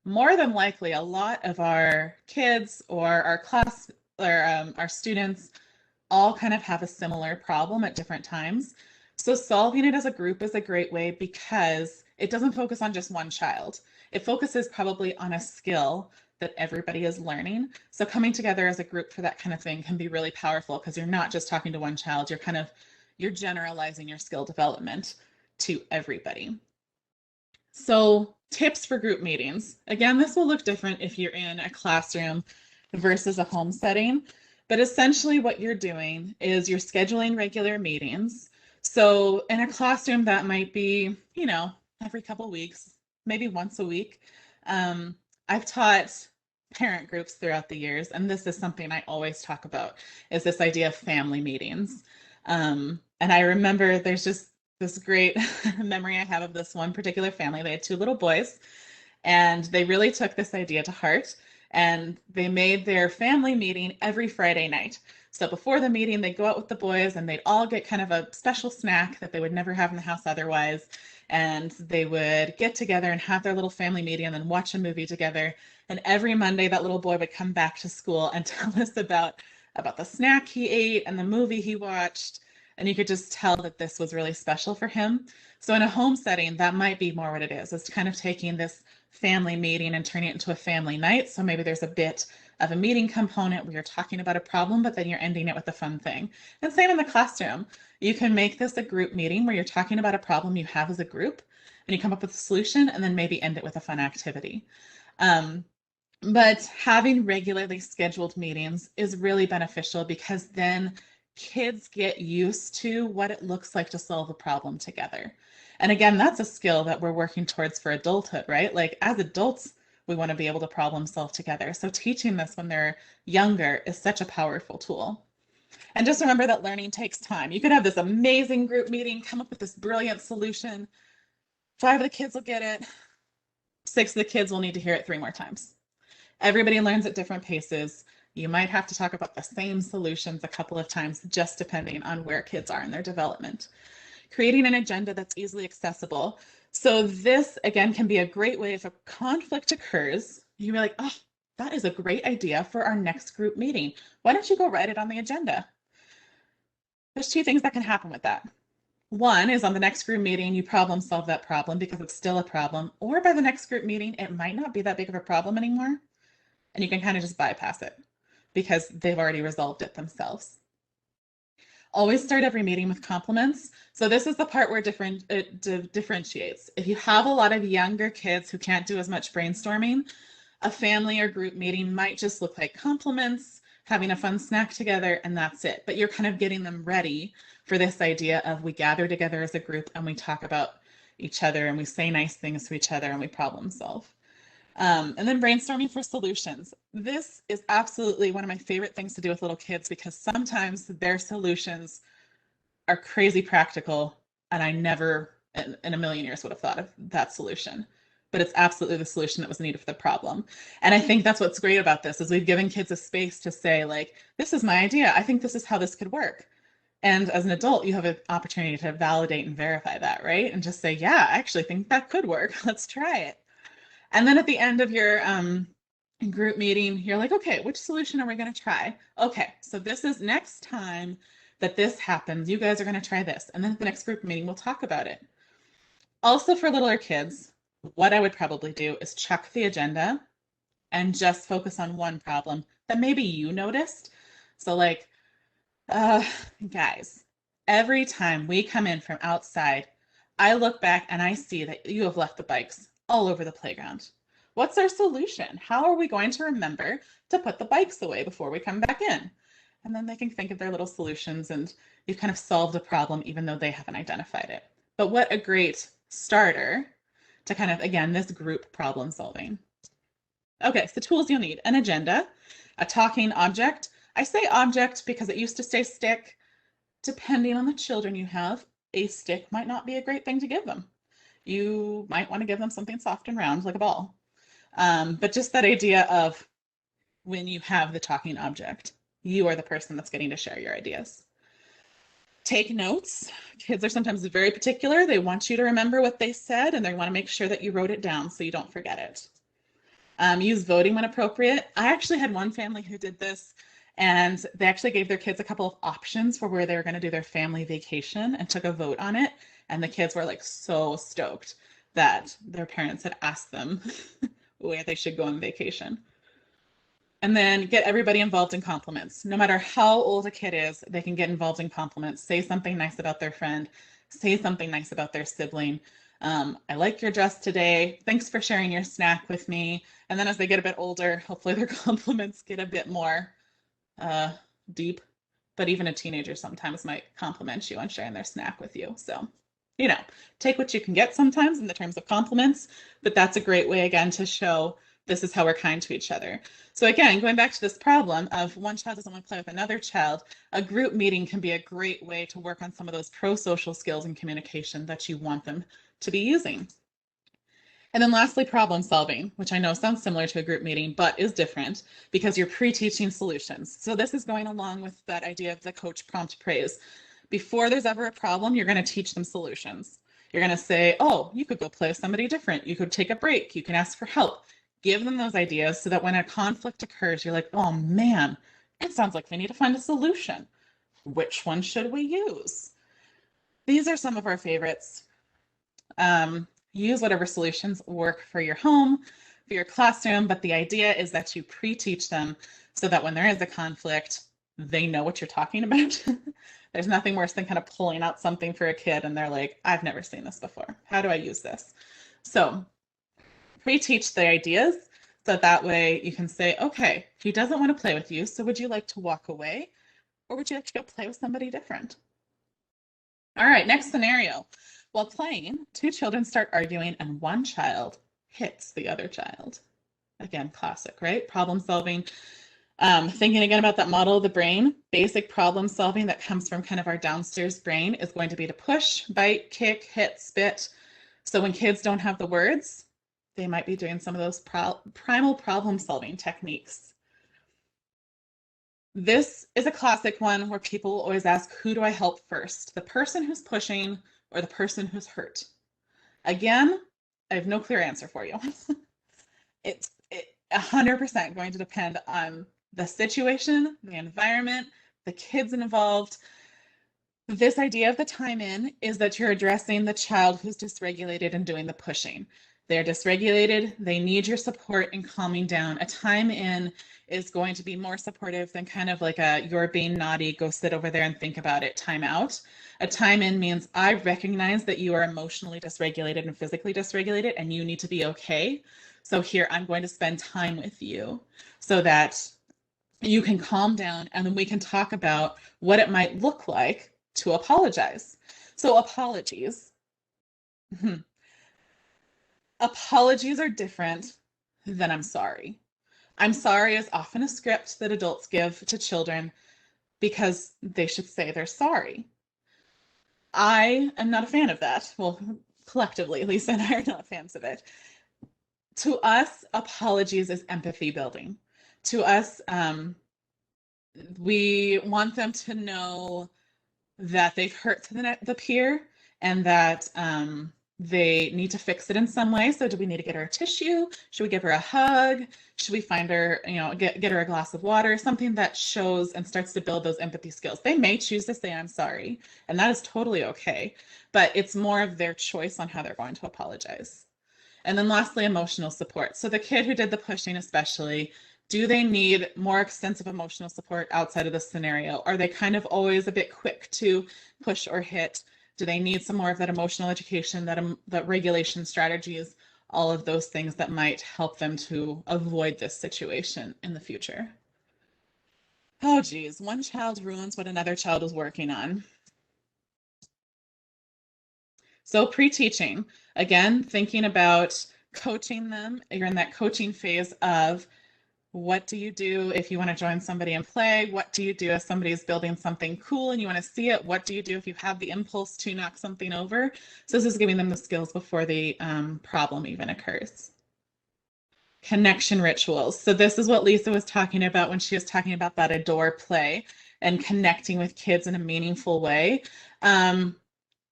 more than likely a lot of our kids or our class or our students all kind of have a similar problem at different times. So solving it as a group is a great way because it doesn't focus on just one child. It focuses probably on a skill that everybody is learning. So coming together as a group for that kind of thing can be really powerful because you're not just talking to one child, you're generalizing your skill development to everybody. So tips for group meetings. Again, this will look different if you're in a classroom versus a home setting, but essentially what you're doing is you're scheduling regular meetings. So in a classroom, that might be, every couple weeks, maybe once a week. I've taught parent groups throughout the years, and this is something I always talk about, is this idea of family meetings. And I remember there's just this great memory I have of this one particular family. They had two little boys, and they really took this idea to heart, and they made their family meeting every Friday night. So before the meeting, they'd go out with the boys and they'd all get kind of a special snack that they would never have in the house otherwise. And they would get together and have their little family meeting and then watch a movie together. And every Monday, that little boy would come back to school and tell us about the snack he ate and the movie he watched. And you could just tell that this was really special for him. So in a home setting, that might be more what it is kind of taking this family meeting and turning it into a family night. So maybe there's a bit of a meeting component where you're talking about a problem, but then you're ending it with a fun thing. And same in the classroom. You can make this a group meeting where you're talking about a problem you have as a group and you come up with a solution and then maybe end it with a fun activity. But having regularly scheduled meetings is really beneficial because then kids get used to what it looks like to solve a problem together. And again, that's a skill that we're working towards for adulthood, right? Like as adults, we want to be able to problem solve together. So teaching this when they're younger is such a powerful tool. And just remember that learning takes time. You could have this amazing group meeting, come up with this brilliant solution. 5 of the kids will get it. 6 of the kids will need to hear it 3 more times. Everybody learns at different paces. You might have to talk about the same solutions a couple of times, just depending on where kids are in their development. creating an agenda that's easily accessible. So this, again, can be a great way if a conflict occurs, you can be like, oh, that is a great idea for our next group meeting. Why don't you go write it on the agenda? There's two things that can happen with that. One is on the next group meeting, you problem solve that problem because it's still a problem. Or by the next group meeting, it might not be that big of a problem anymore. And you can kind of just bypass it because they've already resolved it themselves. Always start every meeting with compliments. So this is the part where it differentiates. If you have a lot of younger kids who can't do as much brainstorming, a family or group meeting might just look like compliments, having a fun snack together, and that's it. But you're kind of getting them ready for this idea of we gather together as a group and we talk about each other and we say nice things to each other and we problem solve. And then brainstorming for solutions. This is absolutely one of my favorite things to do with little kids because sometimes their solutions are crazy practical and I never in a million years would have thought of that solution. But it's absolutely the solution that was needed for the problem. And I think that's what's great about this is we've given kids a space to say like, this is my idea. I think this is how this could work. And as an adult, you have an opportunity to validate and verify that, right? And just say, yeah, I actually think that could work. Let's try it. And then at the end of your group meeting, you're like, okay, which solution are we going to try? Okay, so this is next time that this happens, you guys are going to try this. And then at the next group meeting, we'll talk about it. Also for littler kids, what I would probably do is chuck the agenda and just focus on one problem that maybe you noticed. So like, guys, every time we come in from outside, I look back and I see that you have left the bikes all over the playground. What's our solution? How are we going to remember to put the bikes away before we come back in? And then they can think of their little solutions and you've kind of solved a problem even though they haven't identified it. But what a great starter to kind of, again, this group problem solving. Okay, so tools you'll need: an agenda, a talking object. I say object because it used to say stick. Depending on the children you have, a stick might not be a great thing to give them. You might want to give them something soft and round like a ball. But just that idea of when you have the talking object, you are the person that's getting to share your ideas. Take notes. Kids are sometimes very particular. They want you to remember what they said and they want to make sure that you wrote it down so you don't forget it. Use voting when appropriate. I actually had one family who did this and they actually gave their kids a couple of options for where they were going to do their family vacation and took a vote on it. And the kids were like so stoked that their parents had asked them where they should go on vacation. And then get everybody involved in compliments. No matter how old a kid is, they can get involved in compliments. Say something nice about their friend. Say something nice about their sibling. I like your dress today. Thanks for sharing your snack with me. And then as they get a bit older, hopefully their compliments get a bit more deep. But even a teenager sometimes might compliment you on sharing their snack with you. So, you know, take what you can get sometimes in the terms of compliments, but that's a great way, again, to show this is how we're kind to each other. So again, going back to this problem of one child doesn't want to play with another child, a group meeting can be a great way to work on some of those pro-social skills and communication that you want them to be using. And then lastly, problem solving, which I know sounds similar to a group meeting, but is different because you're pre-teaching solutions. So this is going along with that idea of the coach prompt praise. Before there's ever a problem, you're going to teach them solutions. You're going to say, oh, you could go play with somebody different. You could take a break. You can ask for help. Give them those ideas so that when a conflict occurs, you're like, oh man, it sounds like we need to find a solution. Which one should we use? These are some of our favorites. Use whatever solutions work for your home, for your classroom, but the idea is that you pre-teach them so that when there is a conflict, they know what you're talking about. There's nothing worse than kind of pulling out something for a kid and they're like, I've never seen this before. How do I use this? So pre-teach the ideas so that way you can say, okay, he doesn't want to play with you, so would you like to walk away or would you like to go play with somebody different? All right, next scenario. While playing, two children start arguing and one child hits the other child. Again, classic, right? Problem solving. Thinking again about that model of the brain, basic problem solving that comes from kind of our downstairs brain is going to be to push, bite, kick, hit, spit. So when kids don't have the words, they might be doing some of those primal problem solving techniques. This is a classic one where people always ask, who do I help first? The person who's pushing or the person who's hurt? Again, I have no clear answer for you. It's 100% going to depend on the situation, the environment, the kids involved. This idea of the time in is that you're addressing the child who's dysregulated and doing the pushing. They're dysregulated, they need your support in calming down. A time in is going to be more supportive than kind of like a you're being naughty, go sit over there and think about it, time out. A time in means I recognize that you are emotionally dysregulated and physically dysregulated and you need to be okay. So here I'm going to spend time with you so that you can calm down and then we can talk about what it might look like to apologize. So apologies. Apologies are different than I'm sorry. I'm sorry is often a script that adults give to children because they should say they're sorry. I am not a fan of that. Well, collectively, Lisa and I are not fans of it. To us, apologies is empathy building. To us, we want them to know that they've hurt the peer and that they need to fix it in some way. So do we need to get her a tissue? Should we give her a hug? Should we find her, get her a glass of water? Something that shows and starts to build those empathy skills. They may choose to say, I'm sorry, and that is totally okay. But it's more of their choice on how they're going to apologize. And then lastly, emotional support. So the kid who did the pushing especially, do they need more extensive emotional support outside of this scenario? Are they kind of always a bit quick to push or hit? Do they need some more of that emotional education, that regulation strategies, all of those things that might help them to avoid this situation in the future? Oh, geez, one child ruins what another child is working on. So pre-teaching, again, thinking about coaching them. You're in that coaching phase of what do you do if you want to join somebody and play? What do you do if somebody's building something cool and you want to see it? What do you do if you have the impulse to knock something over? So this is giving them the skills before the problem even occurs. Connection rituals. So this is what Lisa was talking about when she was talking about that adore play and connecting with kids in a meaningful way.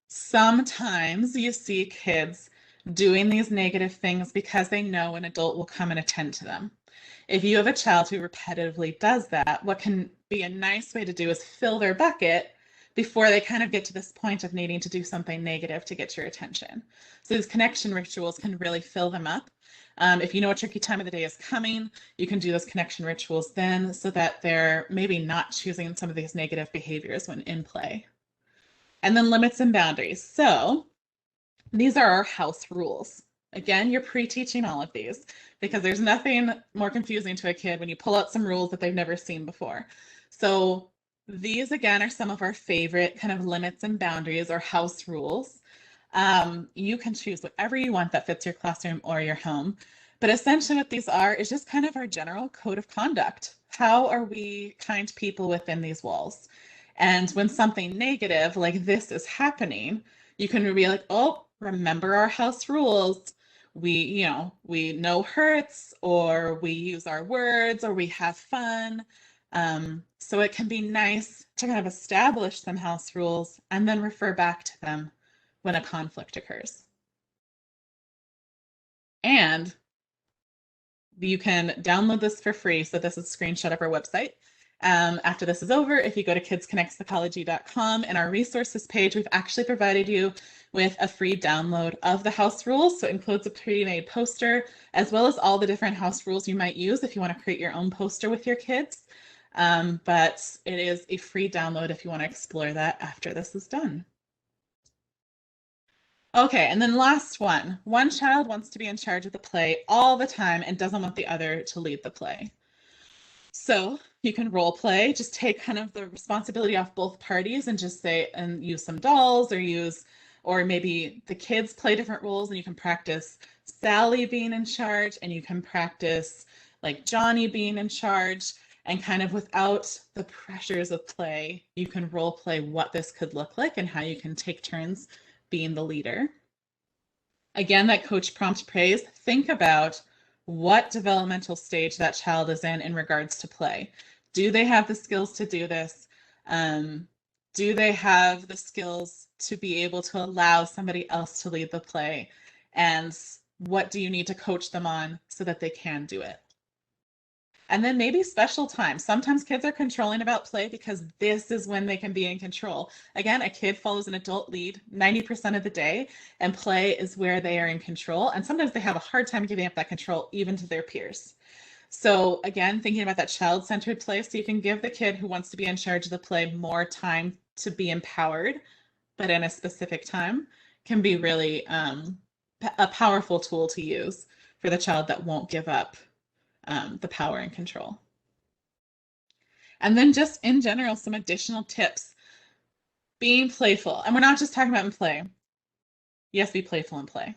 Sometimes you see kids doing these negative things because they know an adult will come and attend to them. If you have a child who repetitively does that, what can be a nice way to do is fill their bucket before they kind of get to this point of needing to do something negative to get your attention. So these connection rituals can really fill them up. If you know a tricky time of the day is coming, you can do those connection rituals then so that they're maybe not choosing some of these negative behaviors when in play. And then limits and boundaries. So these are our house rules. Again, you're pre-teaching all of these because there's nothing more confusing to a kid when you pull out some rules that they've never seen before. So these, again, are some of our favorite kind of limits and boundaries or house rules. You can choose whatever you want that fits your classroom or your home. But essentially what these are is just kind of our general code of conduct. How are we kind people within these walls? And when something negative like this is happening, you can be like, oh, remember our house rules. We know hurts, or we use our words, or we have fun. So it can be nice to kind of establish some house rules and then refer back to them when a conflict occurs. And you can download this for free. So this is a screenshot of our website. After this is over, if you go to kidsconnectspsychology.com and our resources page, we've actually provided you with a free download of the house rules. So it includes a pre-made poster, as well as all the different house rules you might use if you want to create your own poster with your kids. But it is a free download if you want to explore that after this is done. Okay, and then last one. One child wants to be in charge of the play all the time and doesn't want the other to lead the play. So you can role play, just take kind of the responsibility off both parties and just say, and use some dolls or maybe the kids play different roles and you can practice Sally being in charge and you can practice like Johnny being in charge, and kind of without the pressures of play, you can role play what this could look like and how you can take turns being the leader. Again, that coach prompt praise, think about what developmental stage that child is in regards to play. Do they have the skills to do this? Do they have the skills to be able to allow somebody else to lead the play? And what do you need to coach them on so that they can do it? And then maybe special time. Sometimes kids are controlling about play because this is when they can be in control. Again, a kid follows an adult lead 90% of the day, and play is where they are in control. And sometimes they have a hard time giving up that control even to their peers. So again, thinking about that child-centered play, so you can give the kid who wants to be in charge of the play more time to be empowered, but in a specific time, can be really a powerful tool to use for the child that won't give up the power and control. And then just in general, some additional tips. Being playful. And we're not just talking about in play. Yes, be playful in play.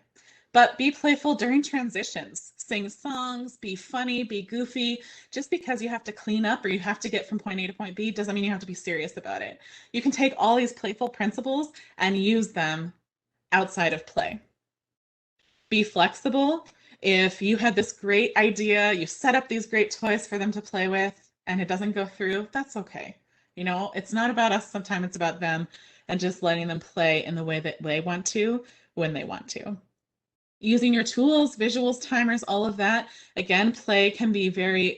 But be playful during transitions. Sing songs, be funny, be goofy. Just because you have to clean up or you have to get from point A to point B doesn't mean you have to be serious about it. You can take all these playful principles and use them outside of play. Be flexible. If you had this great idea, you set up these great toys for them to play with, and it doesn't go through, that's okay. You know, it's not about us, sometimes it's about them, and just letting them play in the way that they want to, when they want to. Using your tools, visuals, timers, all of that. Again, play can be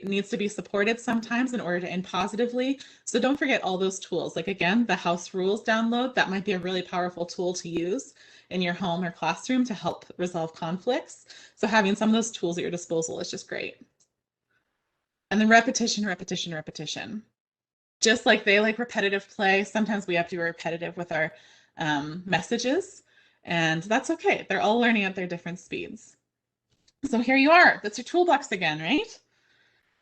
needs to be supported sometimes in order to end positively. So don't forget all those tools. Like again, the house rules download, that might be a really powerful tool to use in your home or classroom to help resolve conflicts. So having some of those tools at your disposal is just great. And then repetition, repetition, repetition. Just like they like repetitive play, sometimes we have to be repetitive with our messages. And that's okay. They're all learning at their different speeds. So here you are. That's your toolbox again, right?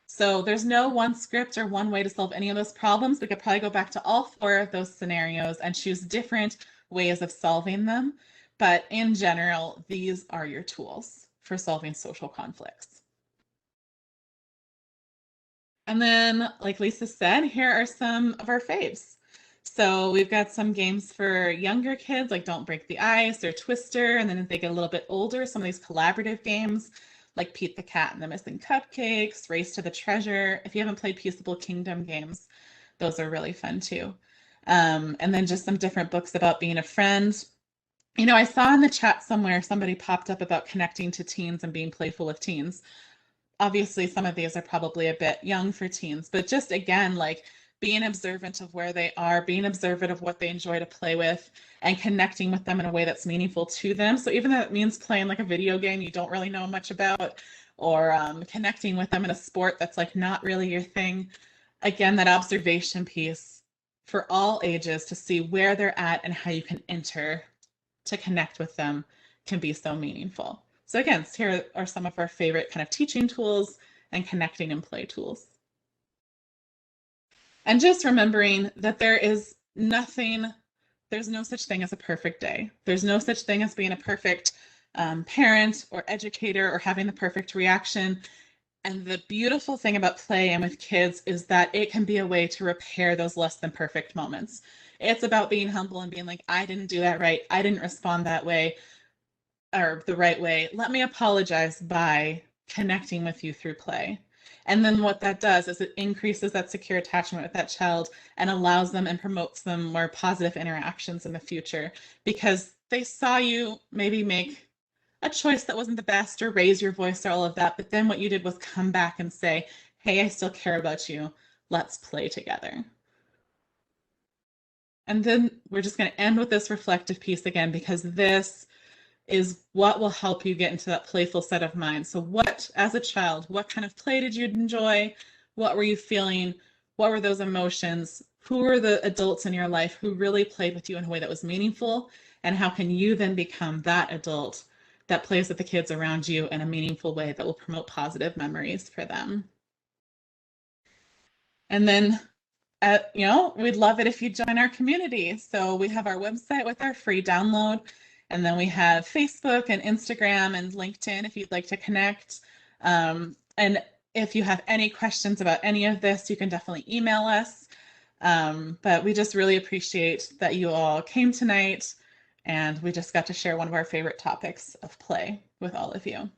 So there's no one script or one way to solve any of those problems. We could probably go back to all 4 of those scenarios and choose different ways of solving them. But in general, these are your tools for solving social conflicts. And then, like Lisa said, here are some of our faves. So we've got some games for younger kids, like Don't Break the Ice or Twister. And then if they get a little bit older, some of these collaborative games like Pete the Cat and the Missing Cupcakes, Race to the Treasure. If you haven't played Peaceable Kingdom games, those are really fun too. And then just some different books about being a friend. You know, I saw in the chat somewhere somebody popped up about connecting to teens and being playful with teens. Obviously, some of these are probably a bit young for teens, but just again, like being observant of where they are, being observant of what they enjoy to play with, and connecting with them in a way that's meaningful to them. So even though it means playing like a video game you don't really know much about, or connecting with them in a sport that's like not really your thing, again, that observation piece for all ages to see where they're at and how you can enter to connect with them can be so meaningful. So again, here are some of our favorite kind of teaching tools and connecting and play tools. And just remembering that there's no such thing as a perfect day. There's no such thing as being a perfect parent or educator or having the perfect reaction. And the beautiful thing about play and with kids is that it can be a way to repair those less than perfect moments. It's about being humble and being like, I didn't do that right. I didn't respond that way or the right way. Let me apologize by connecting with you through play. And then what that does is it increases that secure attachment with that child and allows them and promotes them more positive interactions in the future because they saw you maybe make a choice that wasn't the best or raise your voice or all of that. But then what you did was come back and say, hey, I still care about you. Let's play together. And then we're just going to end with this reflective piece again, because this is what will help you get into that playful set of mind. So what, as a child, what kind of play did you enjoy? What were you feeling? What were those emotions? Who were the adults in your life who really played with you in a way that was meaningful? And how can you then become that adult that plays with the kids around you in a meaningful way that will promote positive memories for them? And then we'd love it if you join our community. So we have our website with our free download. And then we have Facebook and Instagram and LinkedIn if you'd like to connect. And if you have any questions about any of this, you can definitely email us. But we just really appreciate that you all came tonight, and we just got to share one of our favorite topics of play with all of you.